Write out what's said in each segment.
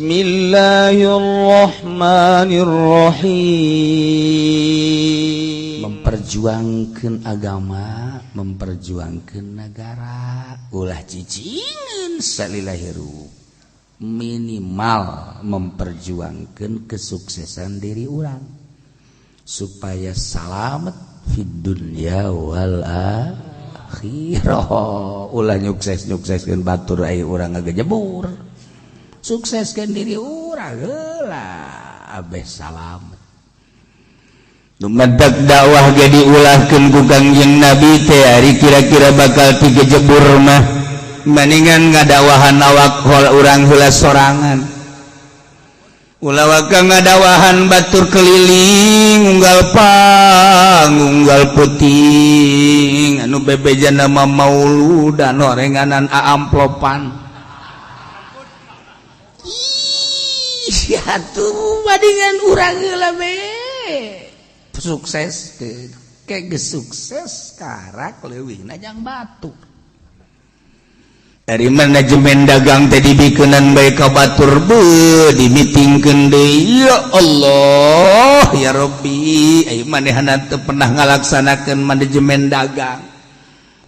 Bismillahirrahmanirrahim. Memperjuangkan agama, memperjuangkan negara, ulah cicingin salilahiru. Minimal memperjuangkan kesuksesan diri orang supaya selamat fid dunya wal akhirah. Ulah nyukses-nyukseskeun batur aya urang ngagejebur. Sukseskeun diri urang heula abeh salamet. Nu mentek dakwah ge diulahkeun ku Kangjeng Nabi teh ari kira-kira bakal digejebur mah mendingan ngadawahan awak urang heula sorangan. Ulah waka ngadawahan batur keliling unggal pang unggal puting anu bebejan nama mauludan orenganan amplopan. Ih, atuh badingan urang heula be. Sukses ke sukses karak leuwihna jang batu. Dari manajemen dagang tadi bikeun bae ka batur be dimitingkeun deui ya Allah ya Rabbi aya manehna teu pernah ngalaksanakeun manajemen dagang.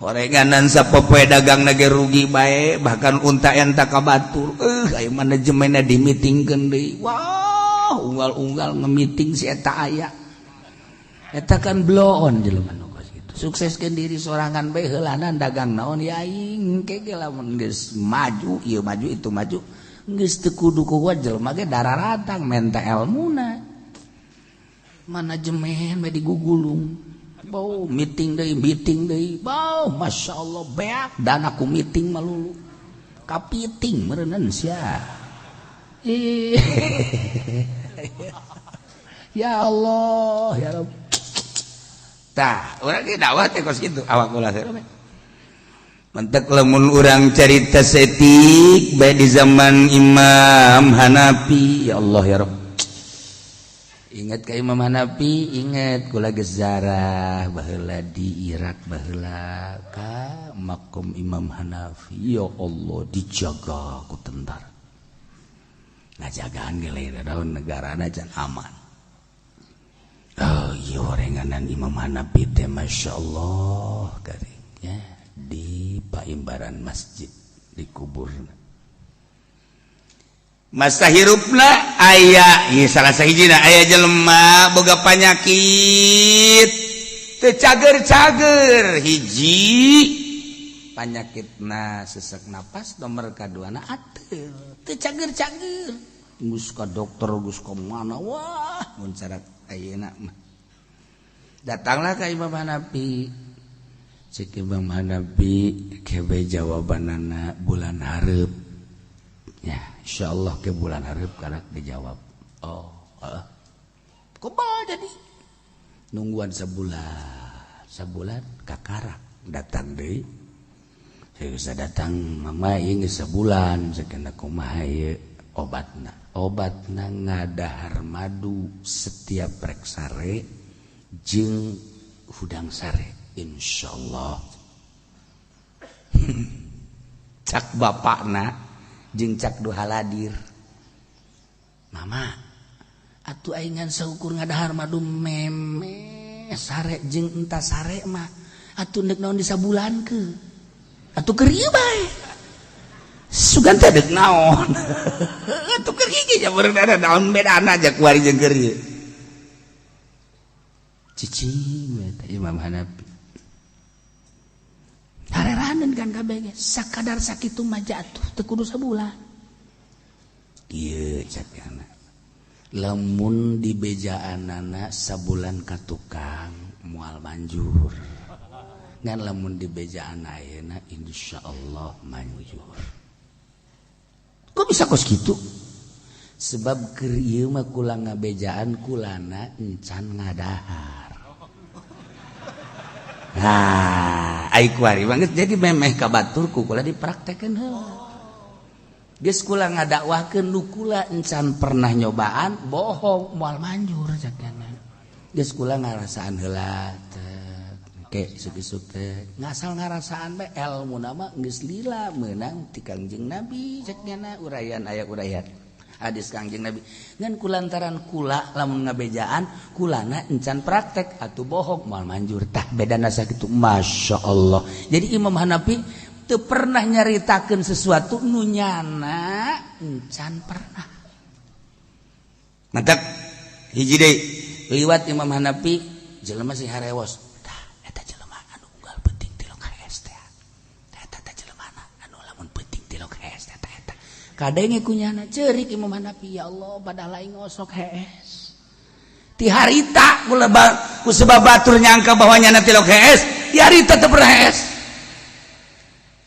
Orenganan sapopoe dagang ge rugi bae bahkan unta enta ka batur aya manajemenna dimitingkeun deui. Wah unggal-unggal ngemiting si eta aya. Eta kan blow on jelema nu kos kitu. Sukseskeun diri sorangan bae heulanan dagang naon ya aing ke lamun geus maju ieu maju itu maju geus teu kudu ku jelema ge dararatang menta elmuna. Manajemen bae digugulung. Bau meeting deui. Bau masyaallah beak dana ku meeting malulu. Kapiting meureunn sia. Ya Allah ya Rabb. Tah, urang ge dakwah teh kos kitu awak ulah teh. Mentek lamun urang carita setik bae di zaman Imam Hanafi, ya Allah ya Rabb. Ingat ka Imam Hanafi, ingat kula geus zarah baheula di Irak baheula ka makom Imam Hanafi. Ya Allah dijaga ku tentara. Ngajagaan ge lain daun negarana can aman. Oh iya orenganan Imam Hanafi teh Masya Allah garingnya di paimbaran masjid di kuburna masa hirupna aya ieu salah sahijina aya jelema boga panyakit teu cager-cager hiji panyakitna sesek napas nomor kaduana ateu teu cager-cager geus ka dokter geus ka mana wah mun carat ayeuna mah datanglah ka Imam Hanafi cek Imam Hanafi kebe jawabanana bulan hareup ya insyaallah ke bulan hareup karak dijawab oh kumaha jadi nungguan sebulan kakarak datang deui geus datang mama ieu geus sebulan sakena kumaha ieu obatna ngadahar madu setiap rek sare jeung hudang sare insyaallah. Cak bapakna jeung cak duhaladir mama atuh aing saukur ngadahar madu meme sare jeung entah sare mah atuh neuk naon disabulankeun atuh keur ieu bae sugan teh deuk naon atuh keur hiji nya beureum ada naon bedana aja kuari jeung keur ieu cicing eta Imam Hanafi hareraneun kan kabeh ge sakadar sakitu mah jatuh teu kudu sabulan ieu cakeana lamun di bejaanana sabulan ka tukang moal manjur ngan lamun di bejaan ayeuna insyaallah manjur. Kok bisa kos gitu? Sebab keur ieu mah kula ngabejaan kulana encan ngadahar. Nah, ai kuari banget jadi memeh ka batur ku kula dipraktekeun heula. Geus kula ngadakwahkeun nu kula encan pernah nyobaan bohong moal manjur sakana. Geus kula ngarasaan heula ke isuk-isuk teh ngasal ngarasaan bae ilmuna mah geus lila meunang ti Kangjeng Nabi sakana urayan aya urayan hadis Kangjeng Nabi ngan kulantaran kula lamun ngabejaan kulana encan praktek atuh bohong moal manjur tah bedana sakitu Masya Allah. Jadi Imam Hanafi teu pernah nyaritakeun sesuatu nu nyana encan pernah. Mantap hiji deui liwat Imam Hanafi jelema sing harewos tah eta jelema anu unggal penting ti LKS teh eta teh jelema anu lamun penting ti LKS eta kadenge kunyana ceurik Imam Hanafi ya Allah padahal lain ngosok HS ti harita ku sebab batur nyangka bahwa nyana ti LKS ti harita teu pernah HS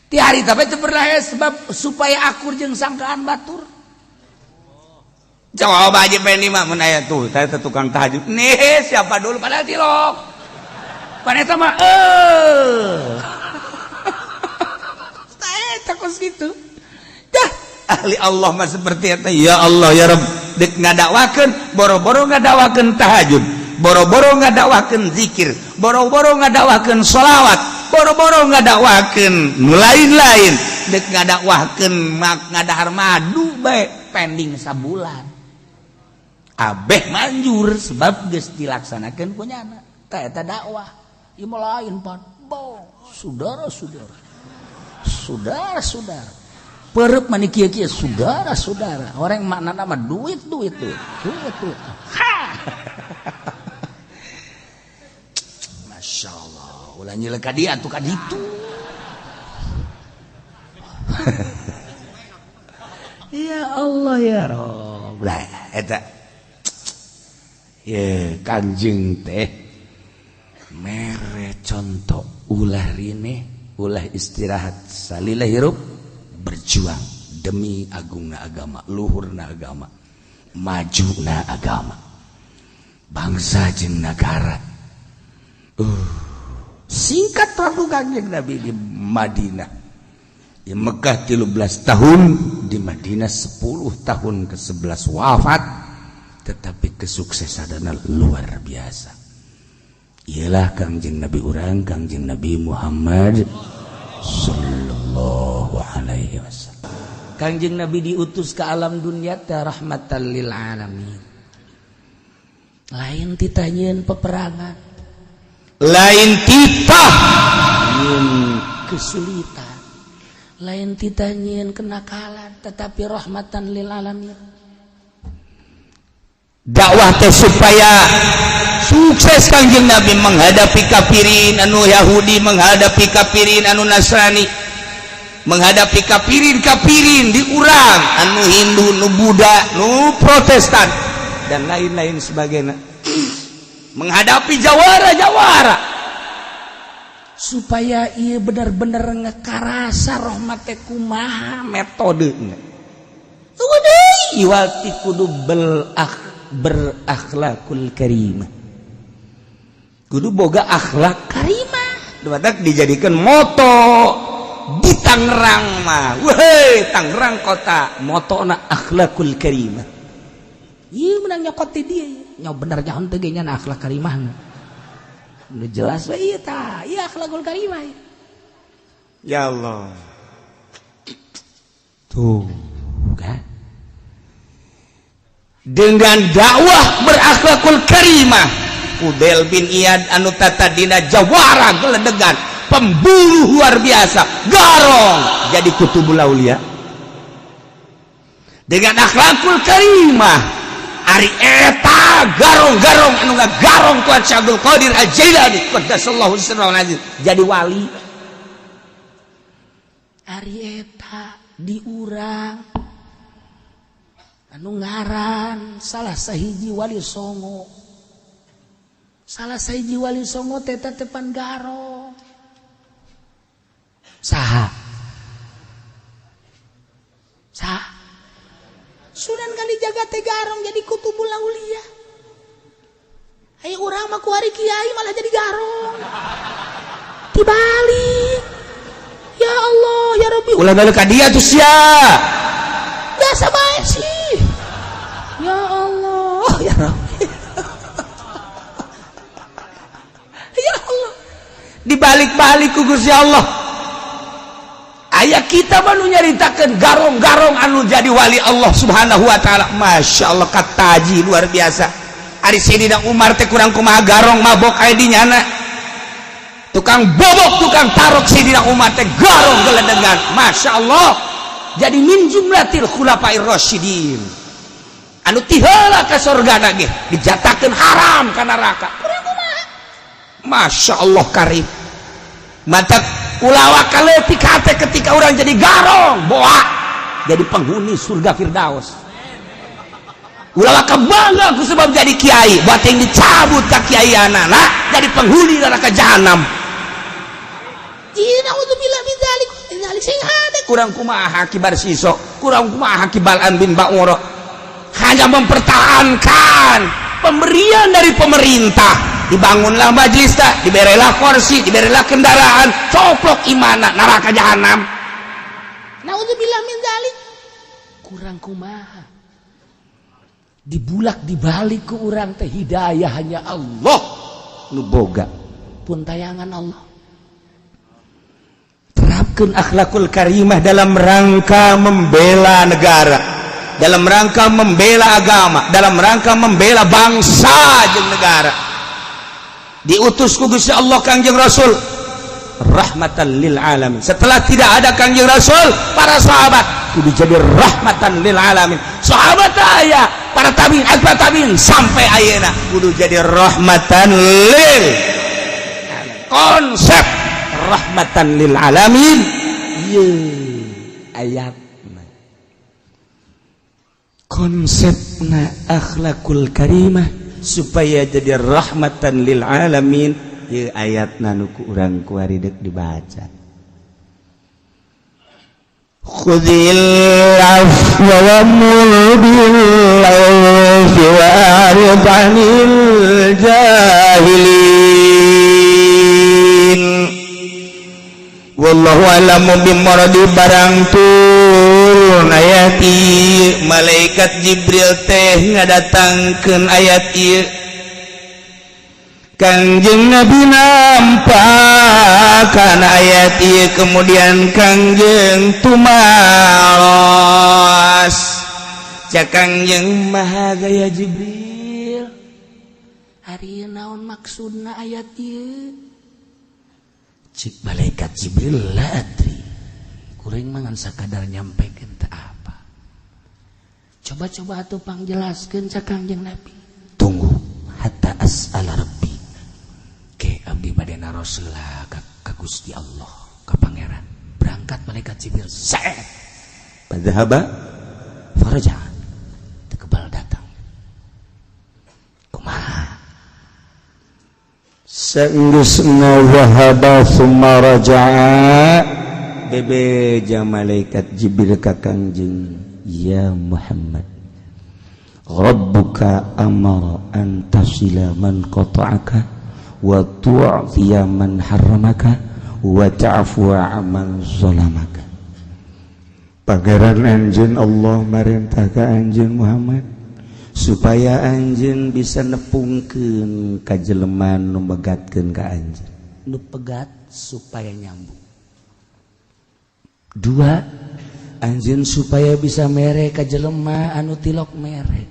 ti harita teu pernah HS sebab supaya akur jeung sangkaan batur. Coba aja pengen mah menaya tuh, saya tukang tahajud. Nih siapa dulu padahal tilok. Paneta mah saya takut gitu. Dah ahli Allah mah seperti itu. Ya Allah ya Rabb, dek ngadakwakeun, boro-boro ngadakwakeun tahajud, boro-boro ngadakwakeun zikir, boro-boro ngadakwakeun sholawat, boro-boro ngadakwakeun nu lain-lain, dek ngadakwakeun ngadahar madu bae pending sabulan. Abeh manjur sebab geus dilaksanakeun kunyana tah eta dakwah ieu mah lain pan saudara-saudara peureuk mani kieu-kieu saudara-saudara orang maknana mah duit ha Masya Allah ulah nyeuleuk ka dieu atuh ka ditu ya Allah ya Rabb eta ye Kanjeng teh mere contoh ulah rine ulah istirahat salila hirup berjuang demi agungna agama luhurna agama majuna agama bangsa jeung negara singkat waktu Kanjeng Nabi di Madinah di Mekah 13 tahun di Madinah 10 tahun ke-11 wafat tetapi kesuksesannya luar biasa. Ialah Kangjeng Nabi urang Kangjeng Nabi Muhammad sallallahu alaihi wasallam. Kangjeng Nabi diutus ke alam dunia teh rahmatan lil alamin. Lain ditanyain peperangan, lain titah kesulitan, lain ditanyain kenakalan, tetapi rahmatan lil alamin. Dakwah teh supaya sukses Kanjeng Nabi menghadapi kafirin anu Yahudi, menghadapi kafirin anu Nasrani, menghadapi kafirin di urang anu Hindu, nu Buddha, nu Protestan dan lain-lain sebagainya. Menghadapi jawara supaya ieu benar-benar ngekarasa rahmat teh kumaha metodenya. Tunggu deui iwati kudu berakhlakul karimah, kudu boga akhlak karimah. Batak dijadikan moto di Tangerang mah, weh Tangerang kota motona akhlakul karimah. Iya menang nyokot di dia, nyaw bener nyaon teu ge nya akhlak karimah. Udah jelas we ieu tah, ieu akhlakul karimah. Ya Allah. Tuh kan dengan dakwah berakhlakul karimah Fudail bin Iyad anu tata dina jawara geledegan pembuluh luar biasa garong jadi kutubul aulia dengan akhlakul karimah ari eta garong-garong anu ngagarong ku Abdul Qadir Al-Jailani qaddasallahu sirrahul aziz jadi wali ari eta diurang anu ngaran salah sahiji wali songo teh tepan garong saha Sunan Kalijaga teh garong jadi kutubul aulia. Ayo urang mah ku hari kiai malah jadi garong dibalik. Ya Allah ya Rabbi ulah balik ka dia tuh sia biasa bae sih. Ya Allah ya Rabbi ya Allah dibalik-balik ku Gusti Allah aya kita baru nyaritakeun garong-garong anu jadi wali Allah Subhanahu wa taala. Masya Allah kataji luar biasa. Ari Sayyidina Umar teh kurang kumaha garong mabok aya di nyana. Tukang bobok, tukang tarok Sayyidina Umar teh garong geledengan. Masya Allah. Jadi min jumlatil khulafair rasyidin. Anu tiheula ka surgana ge dijatakeun haram ka neraka. Kurang kumaha. Masya Allah karim. Mata ulawa kaleutik hate ketika orang jadi garong boa jadi penghuni surga Firdaus. Ulawa kabangga ku sebab jadi kiai bateng dicabut ka kiaianana jadi penghuni neraka jahanam. Ina udzubillah min dzalik. Dzalik sing hade kurang kumaha kibar siso, kurang kumaha kibalan bin Ba'ura. Hanya mempertahankan pemberian dari pemerintah. Dibangunlah majlis dah, diberilah kursi, diberilah kendaraan, coplok imana neraka jahanam. Naudzubillah min dzalik. Kurang kumaha. Dibulak dibalik ke urang teh hidayah hanya Allah nu boga pun tayangan Allah. Terapkeun akhlakul karimah dalam rangka membela negara, dalam rangka membela agama, dalam rangka membela bangsa jeung negara. Diutus ku Gusti Allah Kangjeng Rasul rahmatan lil alamin. Setelah tidak ada Kangjeng Rasul, para sahabat kudu jadi rahmatan lil alamin. Sahabat aya, para tabi'in, atba tabi'in sampai ayeuna kudu jadi rahmatan lil konsep rahmatan lil alamin. Ye ayatna konsepna akhlakul karimah supaya jadi rahmatan lil alamin. Ye ayatna nu ku urang kuari deuk dibaca. Khudil afwa wa'mur bil 'urfi wa'rid 'anil jahilin. Wallahu a'lamu bimaradi barang turun ayat ieu malaikat Jibril teh ngadatangkeun ayat ieu. Kangjeng Nabi nampakan ayat ieu kemudian Kangjeng tumaros cak Kangjeng maha gaya Jibril. Ari naon maksudna ayat ieu? Cik malaikat Jibril la adri. Kuring mangan sakadar nyampekeun teh apa. Coba-coba atuh pangjelaskeun cak Kangjeng Nabi. Tunggu hatta as'ala rabbi. Ke abdi bade naroseula ka Gusti Allah ka pangeran. Berangkat malaikat Jibril saet padahaba faraja tekebal datang. Kumaha saenggeusna wahaba summa raja'a bebeja malaikat Jibril ka Kangjeng ya Muhammad rabbuka amara an tasila man qata'aka wa tu'fiya man harramaka wa ta'fu amman zalamaka. Pangeran anjeun Allah marentah ka anjeun Muhammad supaya anjeun bisa nepungkeun ka jelema nu megatkeun ka anjeun. Nu pegat supaya nyambung. 2, anjeun supaya bisa mere ka jelema anu tilok mere.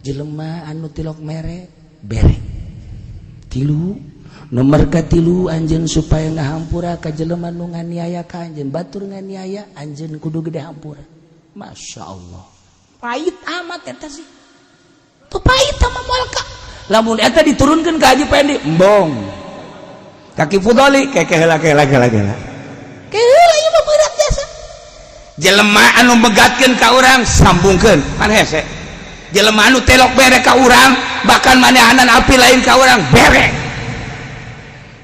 Jelema anu tilok mere bere. 3, nomor katilu anjeun supaya ngahampura ka jelema nu nganiaya ka anjeun, batur nganiaya anjeun kudu gede hampura. Masya Allah. Pait amat eta sih. Tuh pait sama malka. Lamun eta diturunkeun ka Haji Pendi, embong. Kaki Fudoli keke heula. Keheula ieu mah berat biasa. Jelema anu megatkeun ka urang sambungkeun pan hese. Jelema anu telok bere ka urang bahkan manehanan api lain ka urang bere.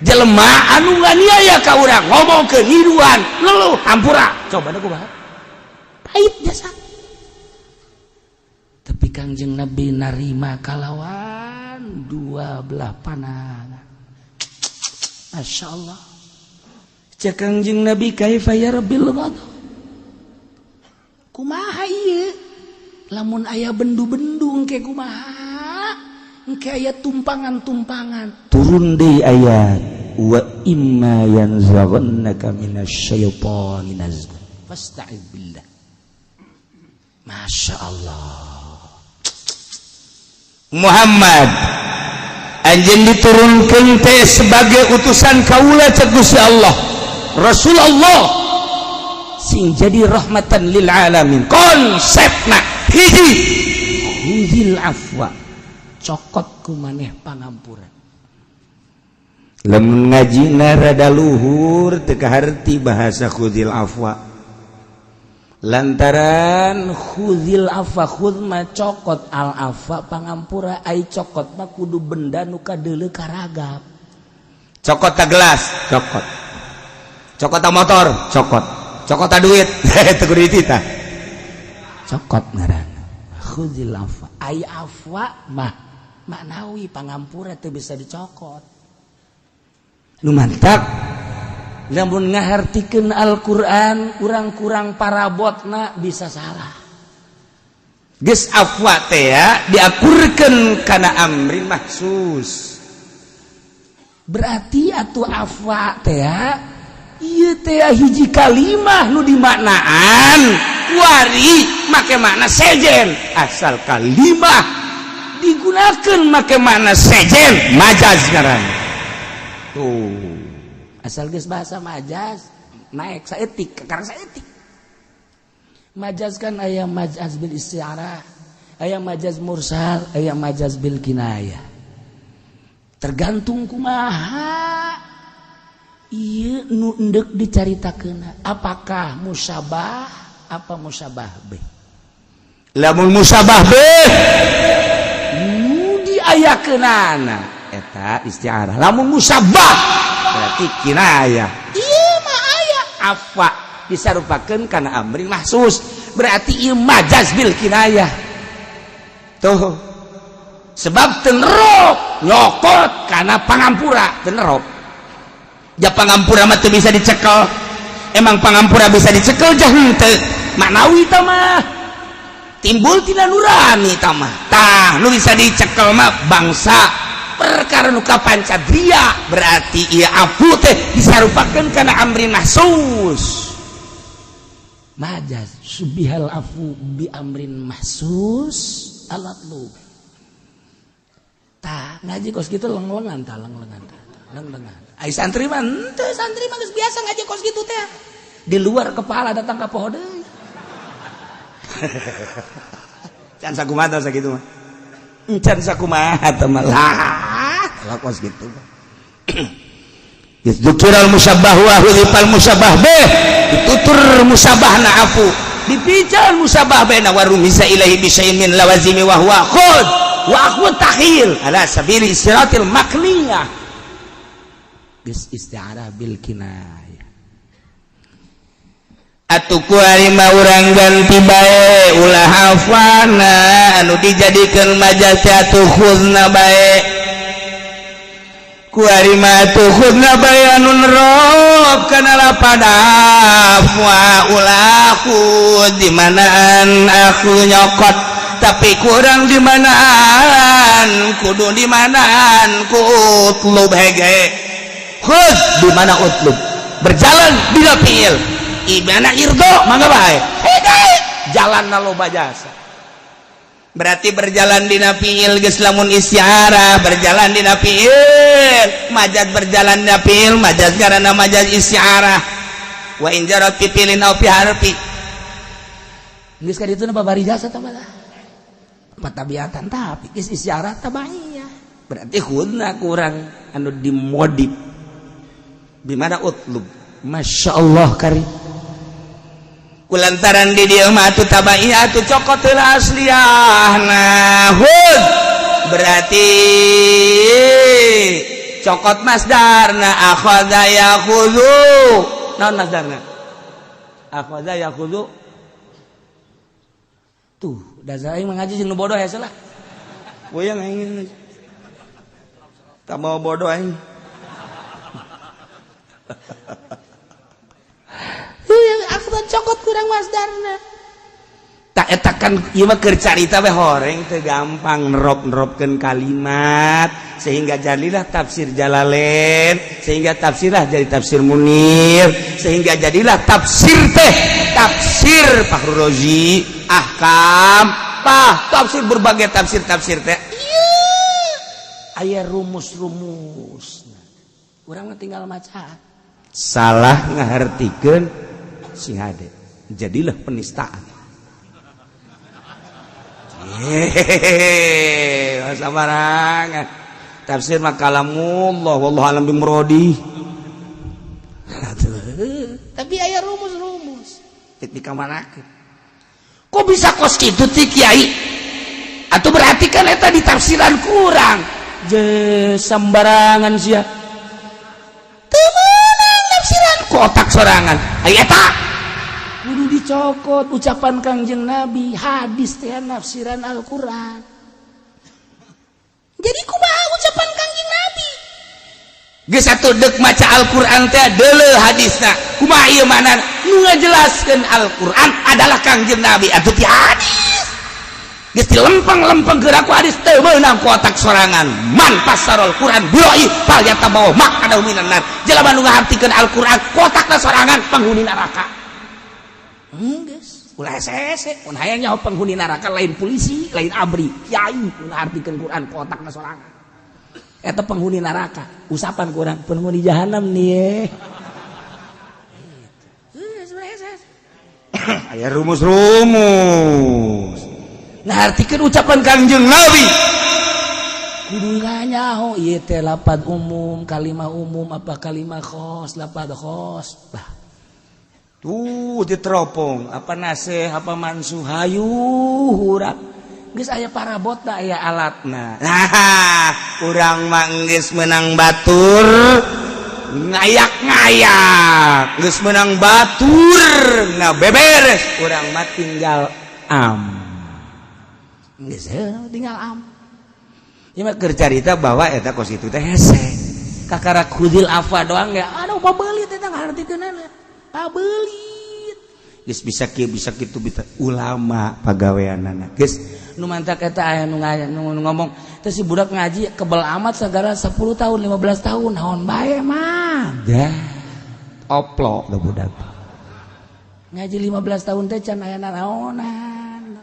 Jelema anu nganiaya ka urang ngomongkeun hiruan leuh hampura. Coba da kumaha? Pait jasa. Tapi Kangjeng Nabi narima kalawan dua belah pandangan. Masya Allah. Cak Kangjeng Nabi kaifa ya rabbil ghadab. Kumaha ieu? Lamun aya bendu-bendu engke kumaha? Engke aya tumpangan-tumpangan. Turun deui ayat wa imma yanzaghannaka minasy syaitani nazghun. Fasta'id billah. Masya Allah. Muhammad anjeun diturunkeun teh sebagai utusan kaula cek Gusti Allah. Rasulullah sing jadi rahmatan lil alamin. Konsepna hiji khudil afwa. Cokot ku maneh pangampura. Lamun ngajina rada luhur teu kaharti bahasa khudil afwa. Lantaran khudil afwa khud mah cokot al afwa pangampura ai cokot mah kudu benda nu kadeuleu karagap. Cokot ta gelas, cokot. Cokot ta motor, cokot. Cokot ta duit, teu kudu dititah. Cokot ngaranna. Khudil afwa. Ai afwa mah maknawi pangampura teu bisa dicokot. Nu mantap. Lamun ngahartikeun Al-Qur'an urang kurang parabotna bisa salah. Geus afwa teh ya diakurkeun kana amrin mahsus. Berarti atuh afwa teh ya ieu teh hiji kalimah nu dimaknaan wari make makna sejen. Asal kalimah digunakeun make makna sejen majaz ngaranna. Tuh. Asal geus bahasa majaz naik saeutik karang saeutik. Majaz kan aya majaz bil isti'arah, aya majaz mursal, aya majaz bil kinayah. Tergantung kumaha ieu nu endek dicaritakeunna. Apakah musyabah apa musyabah beh? Lamun musyabah beh nu diayakeunana eta isti'arah. Lamun musyabah berarti kinayah. Iya mah aya afwa disarupakeun kana amrin mahsus. Berarti ieu majaz bil kinayah. Tuh. Sebab teu nerop nyokot kana pangampura, teu nerop. Ja pangampura mah teu bisa dicekel. Emang pangampura bisa dicekel jah henteu. Maknawi tah mah timbul tina nurani tah mah. Tah nu bisa dicekel mah bangsa perkara nu kapancadria. Berarti ieu afu teh disarupakeun kana amrin mahsus. Majaz subihal afu bi amrin mahsus alatlu. Tah ngaji kos kitu leng-lengan tah leng-lengan. Ai santri mah henteu, santri mah geus biasa ngaji kos kitu teh. Di luar kepala datang ka poho deui. Can sakumaha sakitu mah. Encan sakumaha teh mah lah kos kitu. Yadzukiral musabbah wa hulifal musabbah beh ditutur musabahna afu dipican musabah baina warumisa ilahi bisyai'in min lawazimi wa huwa khud wa akhwa tahil ala sabili istiratil makliyah geus isti'arah bil kinayah. Atuku ari mah urang ganti bae ulah hafana anu dijadikeun majaz teh atuh khudna bae kuari matu khudna bayanun rob kana lapada afwa ulahu dimanaan aku nyokot tapi kurang dimanaan kudu dimanaan ku utlub hege khud dimana utlub berjalan bila fiil ibana irdo mangga bae hege jalan loba jasa. Berarti berjalan dina fiil geus lamun isyarah berjalan dina fiil majaz berjalan dina fiil majaz karana majaz isyarah wa in jarat fi fiilin aw fi harfi geus ka ditu na babari jasa tah malah patabiatan tapi geus isyarah tabaiyah berarti khudna kurang anu dimodif bimana utlub masyaallah karim kulantaran di dieu mah atuh tabaiyah atuh cokot teu asliyahna hud berarti cokot masdarna akhadha yakhudhu naon masdarna akhadha yakhudhu tuh dasar aing mengaji jeung nu bodoh ya salah goyang aing tak mau bodoh aing cokot kurang masdarna. eta kan ieu mah keur carita we horeng teu gampang nerop-neropkeun kalimat sehingga jadilah tafsir Jalalain, sehingga tafsirlah jadi tafsir Munir, sehingga jadilah tafsir tafsir Fakhrul Razi, ahkam, tafsir berbagai tafsir teh. Aya rumus-rumus. Urang mah tinggal maca. Salah ngahartikeun sing hade. Jadilah penistaan. Sabarangan. Tafsir mah kalamullah wallahu alam bimuradi. Tapi aya rumus-rumus. Tik dikamanakeun. Kok bisa kos kitu ti Kiai? Atuh berarti kan eta di tafsiran kurang. Je sembarangan sia. Teu meunang tafsiran kotak sorangan. Aya eta kudu dicokot ucapan Kangjeng Nabi, hadis teh nafsiran Al-Qur'an. Jadi kumaha ucapan Kangjeng Nabi? Geus atuh deuk maca Al-Qur'an teh deuleuh hadisna. Kumaha ieu mana nu ngajelaskeun Al-Qur'an adalah Kangjeng Nabi atuh ti hadis. Geus dilempeng-lempeng keur aku hadis teu meunang kotak sorangan. Man pasarul Qur'an bi'i fal yatabawa maq'adahu minan nar. Jelema nu ngahartikeun Al-Qur'an kotakna sorangan penghuni neraka. Geus ulah hese-hese mun hayang nyaho penghuni neraka lain polisi, lain abri, kiai nu ngahartikeun Qur'an kotakna sorangan. Eta penghuni neraka, usapan kurang penghuni jahanam nih. Aya rumus-rumus. Nah artikeun ucapan Kangjeng Nabi. Kudu nyaho ieu teh lapad umum, kalimah umum apa kalimah khos, lapad khos. Bah. Tuh diteropong, apa nasih, apa mansuh hayu hurap. Geus aya parabotna aya alatna. Nah, urang mah geus meunang batur ngayak-ngayak. Geus meunang batur ngabeberes, urang mah tinggal geus tinggal ieu mah keur carita bahwa eta kos itu teh hese. Kakara khudil afa doang ya. Aduh pabeulit eta ngahartikeunana. Pabeulit. Geus bisa kieu bisa kitu bisa ulama pagaweanana. Geus nu mantak eta aya nu ngomong teh si budak ngaji kebal amat sagara 10 tahun 15 tahun naon bae mah. Dah. Oplo da budak. Ngaji 15 tahun teh can aya naonan.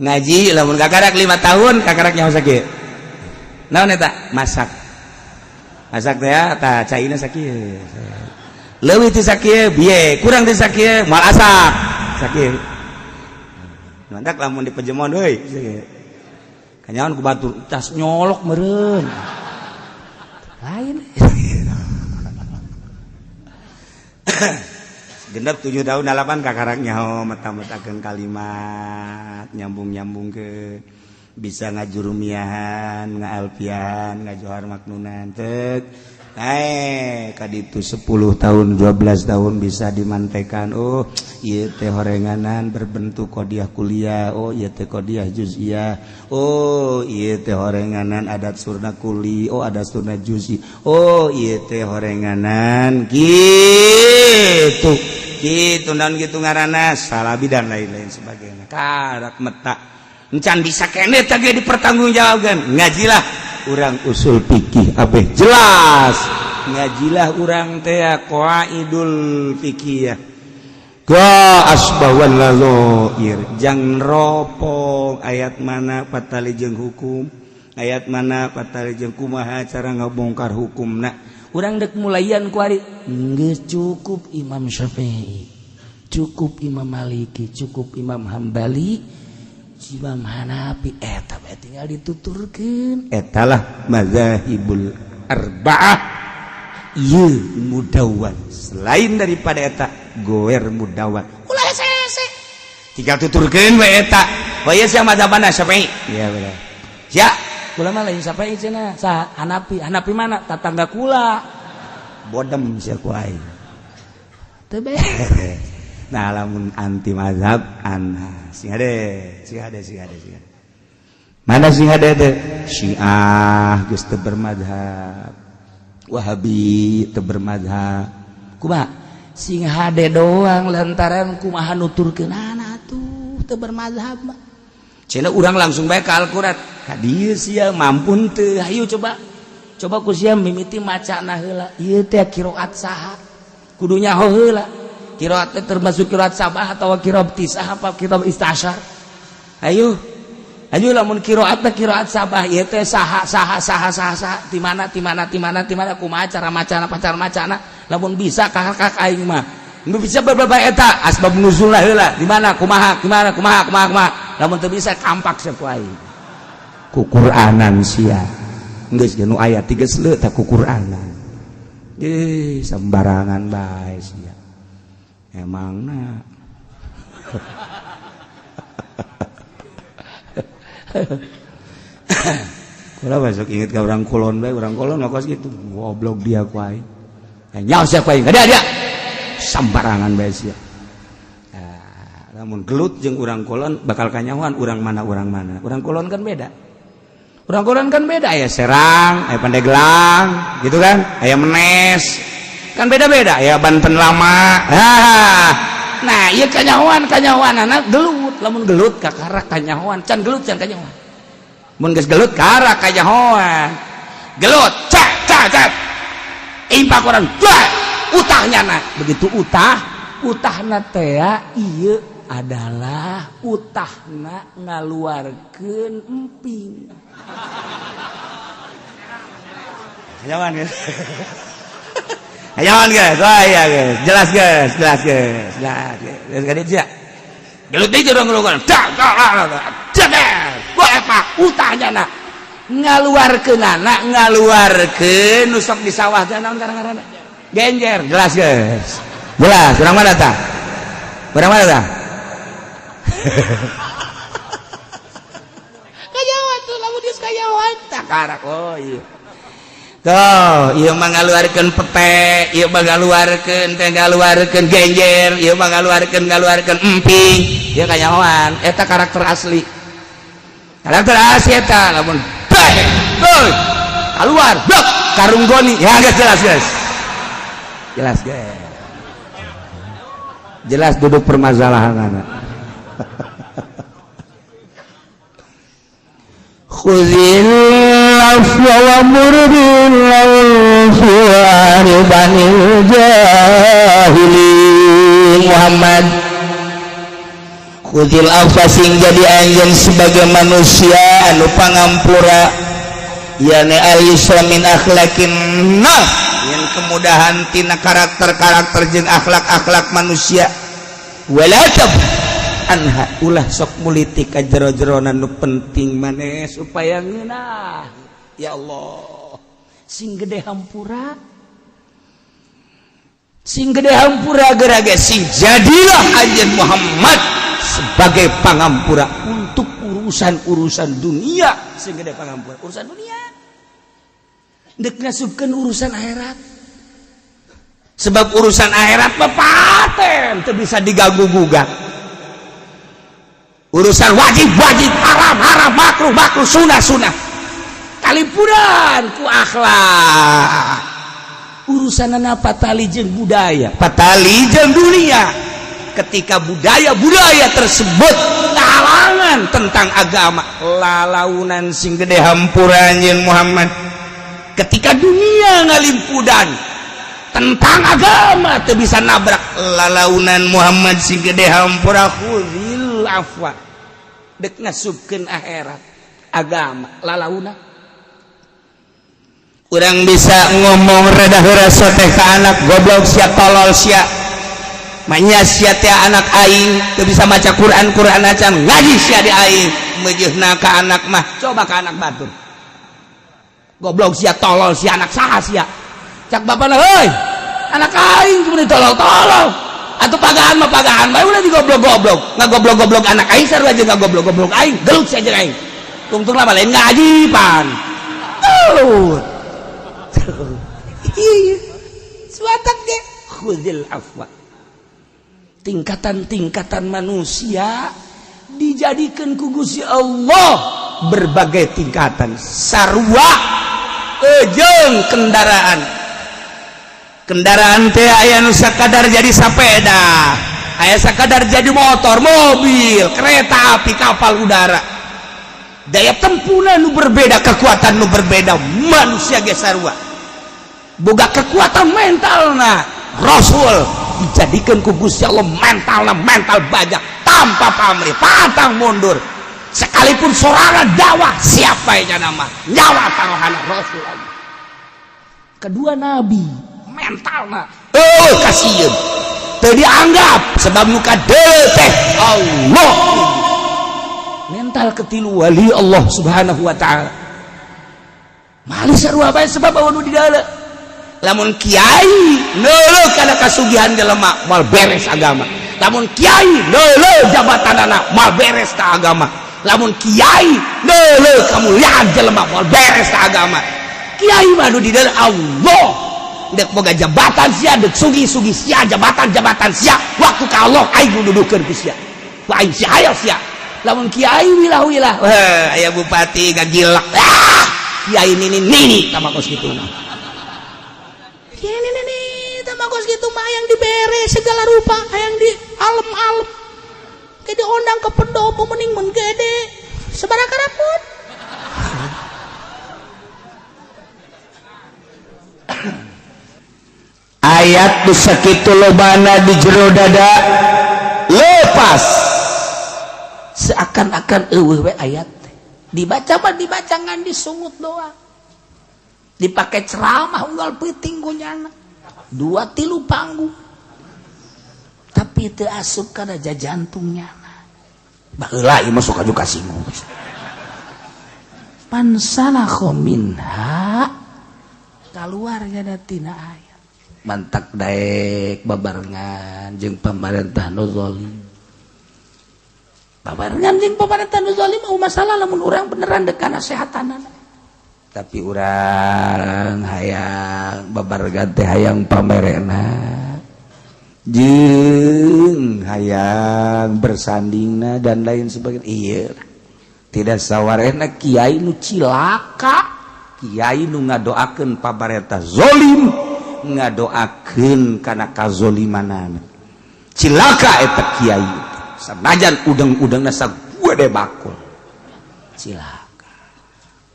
Ngaji lamun kakarak 5 tahun kakarak nyaho sakieu. Naon eta? Masak. Masak teh ta caina sakieu. Leuwih ti sakieu bieu, kurang ti sakieu moal asap. Sakieu. Mantak lamun di pejemon euy. Kanyaon ku batur tas nyolok meureun. Lain. Genep 7 tahun 8 kakarak nyaho meta-metakeun kalimat nyambung-nyambung ke bisa ngajurumiahan ngaalfian ngajohar maknunan teuk kaditu 10 tahun 12 tahun bisa dimantekan. Oh ieu teh horenganan berbentuk qodiyah kuliah. Oh ieu teh qodiyah juz'iyah. Oh ieu teh horenganan adat surna kuli. Oh adat surna juz'i. Oh ieu teh horenganan gitu naon gitu ngaranna salabi dan lain-lain sebagainya. Karak meta encan bisa kene teh ge dipertanggungjawabkeun. Ngajilah urang usul fikih abeh jelas. Ngajilah urang teh qaidul fikih. Ga asbawan lazoir jang neropong ayat mana patali jeung hukum, ayat mana patali jeung kumaha cara ngabongkar hukumna. Urang dek mulaian ku ari geus cukup Imam Syafi'i, cukup Imam Maliki, cukup Imam Hambali, Imam Hanafi, eta bae tinggal dituturkeun. Etalah mazhabul arba'ah. Ieu mudawwan. Selain daripada eta goer mudawwan. Ulah hese-hese. Tinggal tuturkeun we eta. Bae sia mazhabna Syafi'i. Iya bener. Sia kula mah lain Syafi'i cenah. Sa Hanafi, Hanafi mana? Tatangga kula. Bodem sia ku aing. Teu beres. Nah lamun anti mazhab anha sing hade. Mana sing hade teh? Syiah geus teu bermadzhab. Wahabi teu bermadzhab. Kumaha? Sing hade doang lantaran kumaha nuturkeunana atuh teu bermazhab mah cenah urang langsung bae ka Al-Qur'an ka dieu sia mampun teu hayu coba ku sia mimiti macana heula ieu teh qiraat saha kudu nyaho heula qiraat teh termasuk qiraat sabah atawa qiraat tisah apa qiraat istasyar ayo lamun qiraat teh qiraat sabah ieu teh saha ti mana kumaha cara macana lamun bisa kakak aing mah nu bisa beberapa eta asbab nuzulna heula di mana kumaha lamun teu bisa kampak saku aing ku Qur'anan sia geus nu aya tigeus leu tah ku Qur'anan sembarangan bae sia emangna kula besok inget ka urang Kulon bae urang Kulon ngokos gitu goblok dia ku aing nyaho sia ku aing ada sembarangan bae sia lamun gelut jeung urang Kulon bakal kanyahoan urang mana urang Kulon kan beda aya Serang aya Pandeglang gitu kan aya Menes kan beda-beda aya Banten Lama nah ieu kanyahoan gelut lamun gelut kakara kanyahoan can gelut can kanyahoan mun geus gelut kakara kanyahoan gelut cak impak urang utahnya na begitu utahna teh ieu adalah utahna ngaluarkeun emping kanyahoan guys kanyahoan guys ya guys jelas guys kadit sia gelut itu dong gelut apa utahnya na ngaluarkeun nu sok di sawah teh naon ngaranna genjer jelas guys jelas urang mana tah kayawan tuh lamun geus kayawan tah karak oh iya tuh ieu mah ngaluarkeun pepe ieu mah ngaluarkeun genjer ieu mah ngaluarkeun emping ieu kayawan eta karakter asli eta lamun keluar blok karunggoni ya guys jelas duduk permasalahan khuzil afwa wa murbil lawl banil jahilin Muhammad khuzil afwa sing jadi anjeun sebagai manusia anu pangampura yani al-yusra min akhlaqin yang kemudahan tina karakter jeung akhlak manusia walatab anha ulah sok mulitik ka jero-jerona nu penting maneh supaya ngeunah ya Allah sing gede hampura gerage sing jadilah anjeun Muhammad sebagai pangampura untuk urusan dunia sing gede pangampura urusan dunia dek ngasupkeun urusan akhirat sebab urusan akhirat mah paten teu bisa diganggu-gugat urusan wajib haram makruh sunah kalipuran ku akhlak urusanna patali jeung budaya patali jeung dunia ketika budaya tersebut ngahalangan tentang agama lalaunan sing gede hampura anjeun Muhammad ketika dunia ngalimpudan tentang agama teu bisa nabrak lalaunan Muhammad sing gede hampura khuzil afwa dek ngasupkeun akhirat agama lalauna urang bisa ngomong rada heureuh teh ka anak goblok sia tolol sia manya sia teh anak aing teu bisa maca Quran acan ngaji sia di aing meujeuna ka anak mah coba ka anak batur goblok sia tolol sia anak saha sia cak bapana heuy anak aing cuma ditolol atuh pagahan bae ulah digoblok-goblok ngagoblok-goblok anak aing sarua jeung ngagoblok-goblok aing gelut sia jeung aing tungtung lah lain ngaji pan iya suatak ge khuzil afwa tingkatan manusia dijadikan ku Gusti Allah berbagai tingkatan sarua jeung kendaraan teh aya nu sakadar jadi sapeda aya sakadar jadi motor, mobil, kereta api, kapal udara. Daya tempuna nu berbeda, kekuatan nu berbeda. Manusia ge sarua boga kekuatan mentalna. Rasul dijadikan ku Gusti Allah mentalna mental baja tanpa pamrih, pantang mundur. Sekalipun sorangan dakwah siapa yang nama nyawa taruhana Rasul Allah. Kedua nabi mentalna kasieun teu dianggap sebab muka teh Allah. Mental ketilu wali Allah subhanahu wa ta'ala malih sarua bae sebab anu di dalam lamun kiai neuleuh kana kasugihan jelema moal beres agama, lamun kiai neuleuh jabatanana moal beres ka agama, lamun kiai neuleuh kamuliaan jelema moal beres ka agama. Kiai mah nu di dalam Allah dek boga jabatan sia, dek sugi-sugi sia, jabatan-jabatan sia, waktu ka Allah aing nu dudukeun ku sia ku aing sia aya sia. Lamun kiai wilah-wilah aya bupati gagilak kiai nini tamakos kituna. Kiai nini tamakos kitu mah yang dibere segala rupa, yang di alem-alem ke diondang ke pendopo mending mun gede sabaraha karapun. Ayat nu sakitu lobana di jero dada lepas seakan-akan eueuh we ayat dibaca mah dibaca ngan disungut doang, dipakai ceramah unggal peuting kunyana 2-3 panggung tapi teu asup kana jantungnya. Baheula ieu mah sok aju kasinggung. Pansalakho minha kaluar tina tina ayat mantak daek babarengan jeung pamarentah nu zalim. Babarengan jeung pamarentah nu zalim mah masalah lamun urang beneran dek kana sehatanana. Tapi urang hayang babarengan teh hayang pamerena jeung hayang bersandingna dan lain sebagainya. Ieu tidak sawarena kiai nu cilaka, kiai nu ngadoakeun pamarentah zalim, ngadoakeun kana kazolimanana. Cilaka eta kiai sanajan udang-udangna sagede bakul. Cilaka.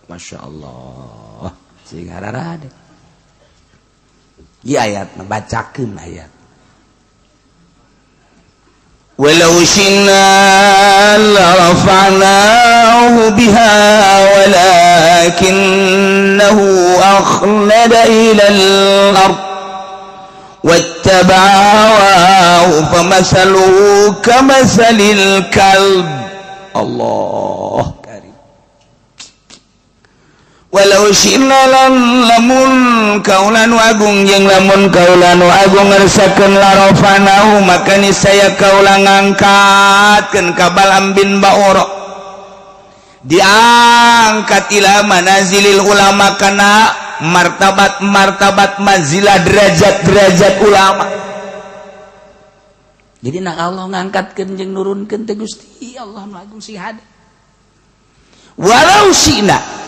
Masya Allah. Sing hararade. Ieu ayatna bacakeun ayat. Walau syi'na larafa'nahu biha walakinnahu akhlada ilal ard wattaba'a hawahu famathaluhu kamathalil kalb. Allah karim. Walau syi'na lamun kaulanu agung jeung lamun kaulanu agung ngarsakeun larafanahu maka niscaya kaula ngangkatkeun ka Balaam bin Ba'ura diangkat ila manazilil ulama kana martabat manzilah derajat ulama. Jadi nak Allah ngangkatkeun jeung nurunkeun teh Gusti Allah nu agung sihade. Walau syi'na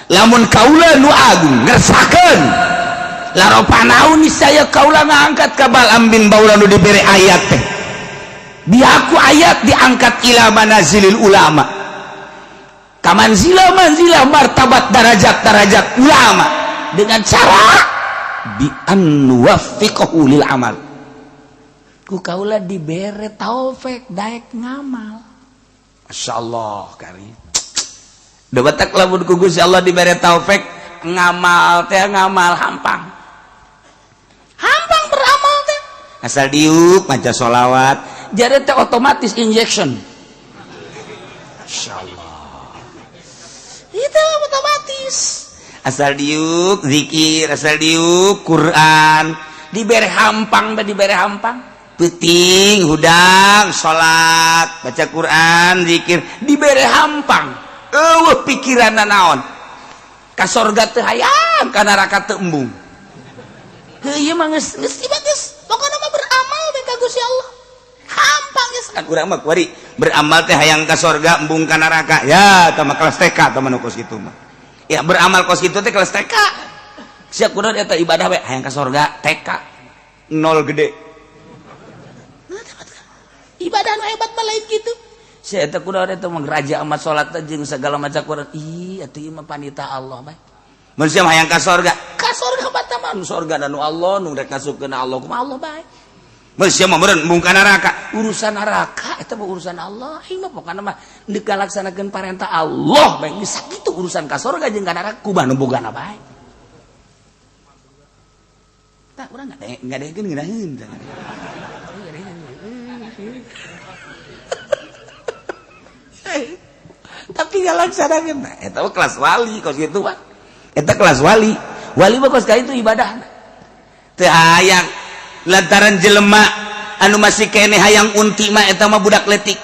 lamun kaula nu agung ngersakeun larafanahu niscaya kaula ngangkat ka Balaam bin Ba'ura nu dibere ayat teh biaku ayat diangkat ila manazilil ulama kamanzilah martabat darajat ulama dengan cara bi an nuwaffiqahu lil amal ku kaula dibere taufik daek ngamal. Masyaallah karim. Debatak lamun ku Gusti Allah dibere taufik ngamal teh ngamal hampang beramal teh asal diuk maca sholawat jadi teh otomatis injection. Insyaallah itu otomatis asal diuk zikir, asal diuk Quran dibere hampang peuting hudang sholat baca Quran zikir dibere hampang. Pikiran naon ka sorga teu hayang ka neraka teu embung. Ieu mah geus bagus pokona mah beramal teh ka Gusti Allah hampang geus kan urang mah kuari beramal teh hayang ka sorga embung ka neraka ya tah mah kelas TK tah mah kos kitu mah ya beramal kos kitu teh kelas TK sia kunaon eta ibadah we hayang ka sorga TK nol gede ibadah nu hebat mah lain kitu. Saya eta kunaon eta mah raja amat salat jeung segala macam Quran. Atuh ieu mah panita Allah bae. Mun sia hayang ka sorga mata mah sorga nu Allah nu rek ngasupkeun Allah kumaha Allah bae. Mun sia mah meureun mung ka neraka, urusan neraka eta mah urusan Allah. Ieu mah pokona mah deuk ngalaksanakeun parentah Allah bae geus sakitu urusan ka sorga jeung ka neraka kumaha nu bogana bae. Tak urang ngadegeun ngeunaheun. Tapi ngalaksanakeun eta mah kelas wali kos kitu mah. Eta kelas wali mah kos ka itu ibadah teu hayang lantaran jelema anu masih keneh hayang unti mah eta mah budak letik.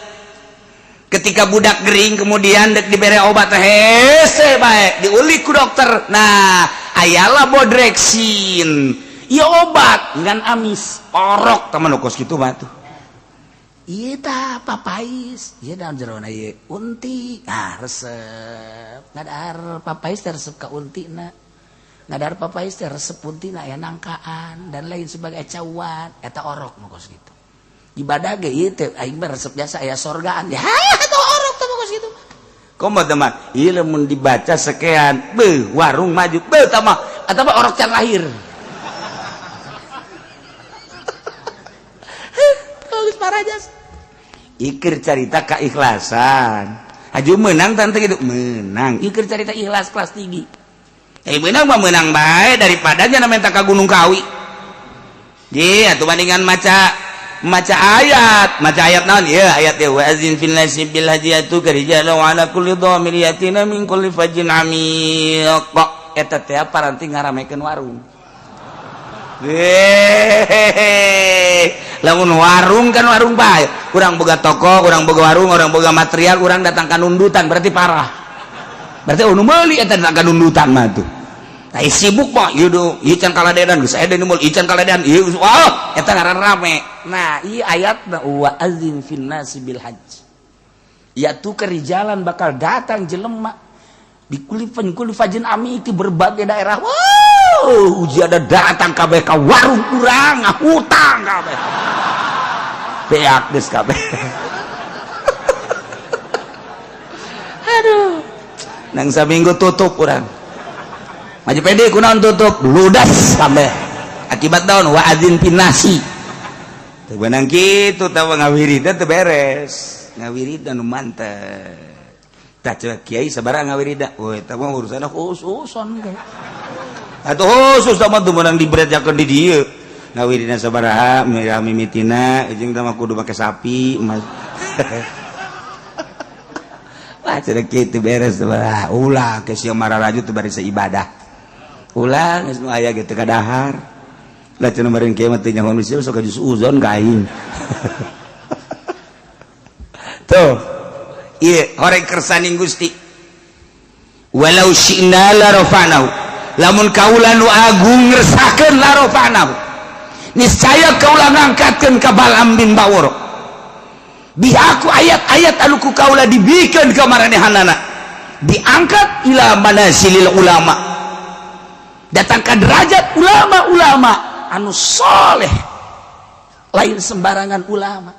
Ketika budak gering kemudian dek dibere obat hese bae diulik ku dokter. Nah ayalah bodreksin ieu obat ngan amis orok teman kos kitu mah tuh. Ieu tah papais ieu daun jerona ieu unti resep ngadahar papais teh resep ka untina ngadahar papais teh resep untina aya nangkaan dan lain sebagai cawat eta orok nu kos kitu. Ibadah ge ieu teh aing mah resep biasa aya sorgaan ya eta orok teh kos kitu. Komo teman ieu lamun dibaca sekean beuh warung maju beuh tah mah eta mah orok can lahir. Bagus parajas. Ikir carita keikhlasan. Aju menang tante gitu menang. Ikir carita ikhlas kelas tinggi. Menang mah menang bae daripada nya namanya ka Gunung Kawi. Ye atuh bandingan maca ayat naon ieu ayat wa azin fil nasi bil hajiyatu karijalu ala kulli dhamir yatina min kulli fajin amiq. Eta teh paranti ngaramekeun warung. Lamun warung kan warung bae. Urang boga toko, urang boga warung, urang boga material, urang datang ka nundutan berarti parah. Berarti nu meuli eta datang ka nundutan mah tuh. Tah sibuk mah ieu can kaladean geus aya deui meul ieu can kaladean ieu eta ngaran rame. Nah, ieu ayatna wa azin fin nasi bil hajj. Yaitu kerijalan bakal datang jelema di kulli fajin ami itu berbagai daerah. Uji ada datang kabeh ka warung urang ngahutang kabeh. Beak geus kabeh. Aduh. Nang saminggu tutup urang. Maju pede kunaon tutup ludas kabeh. Akibat daun wa adzin pinasi. Teu beunang kitu tah ngawirida teu beres. Ngawirida nu mantep. Tah ceuk kiai sabaraha ngawirida. Woi eta mah urusanna khususon. Atuh khusus mah teu meunang dibrejakeun di dieu. Ngawirina sabaraha mimitina jeung teh mah kudu make sapi. Wah ceuk kitu beres tah ulah ke sia mararaju teu bari ibadah. Ulah geus aya ge teu kadahar. Lah cenah meureun kieu mah teu nyaho manusia sok jus uzon ka aing. Tuh. Ieu horeng kersaning Gusti. Walau syi'na la rafa'nahu. Lamun kaula nu agung ngersahkeun la rafa'nahu. Niscaya kaula ngangkatkeun ka Balaam bin Ba'ur. Bihaku ayat-ayat anu ku kaula dibikeun ka maranehanana. Diangkat ila manasilil ulama. Datang ka derajat ulama-ulama anu soleh. Lain sembarangan ulama.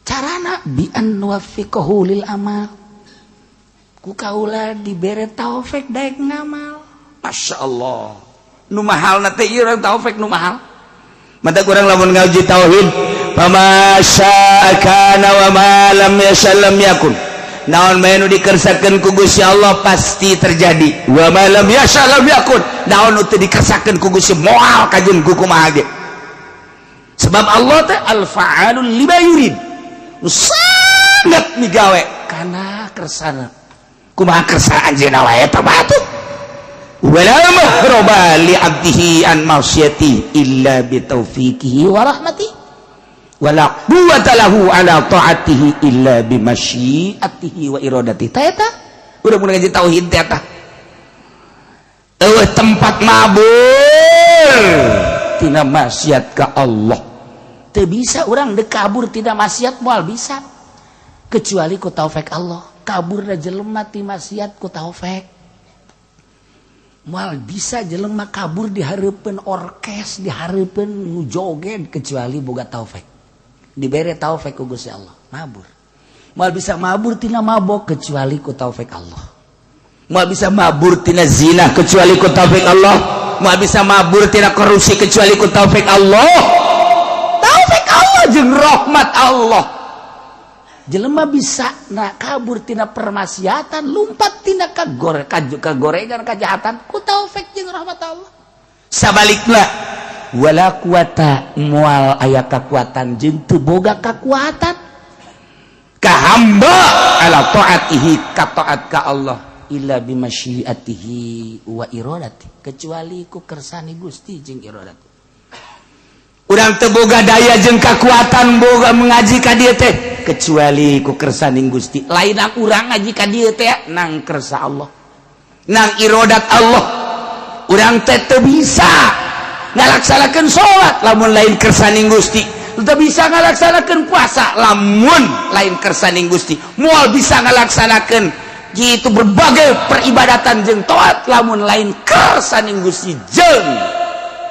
Carana bi an wafiqahu lil amal. Ku kaula dibere taufik daek ngamal. Masyaallah. Nu mahalna teh ieu urang taufik nu mahal. Mata kurang lamun ngaji tauhid, "Fama syaa kana wa ma lam yasha lam yakun." Naon mah nu dikersakeun ku Gusti Allah pasti terjadi. Wa ma lam yasha lam yakun. Naon nu teu dikersakeun ku Gusti moal kajeun ku kumaha ge. Sebab Allah teh al-fa'alul lima yurid. Sangat migawe kana kersana. Kumaha kersa anjeunna wae eta batu. Wala mahroba li 'abdihi an ma'siyati illa bi taufiqihi wa rahmati. Wala quwwata lahu ala ta'atihi illa bi masyiatihi wa iradatihi. Ta eta udah mun ngaji tauhid teh eta. Eueuh tempat mabur tina maksiat ka Allah. Teu bisa urang dek kabur tidak maksiat moal bisa kecuali ku taufik Allah. Kabur da jelema ti maksiat ku taufik. Moal bisa jelema kabur di hareupeun orkes, di hareupeun nu joget kecuali boga taufik. dibere taufik ku Gusti Allah mabur. Moal bisa mabur tina mabok kecuali ku taufik Allah. Moal bisa mabur tina zina kecuali ku taufik Allah. Moal bisa mabur tina korupsi kecuali ku taufik Allah. Taufik Allah jeung rahmat Allah. Jelema bisa nak kabur tina permaksiatan, lumpat tina kagorengan kejahatan ku taufik jeung rahmat Allah. Sabalikna wala kuwata moal aya kekuatan jeung teu boga kekuatan ka hamba ala taatihi ka taat ka Allah illa bimasyiatihi wa iradati kecuali ku kersani Gusti jeung iradati. Urang teu boga daya jeung kekuatan boga mengaji ka dieu teh kecuali ku kersaning Gusti. Lainna urang ngaji ka dieu teh nang kersa Allah. Nang iradat Allah. Urang teh teu bisa ngalaksanakeun salat lamun lain kersaning Gusti. Teu bisa ngalaksanakeun puasa lamun lain kersaning Gusti. Moal bisa ngalaksanakeun gitu berbagai peribadatan jeung taat lamun lain kersaning Gusti jeung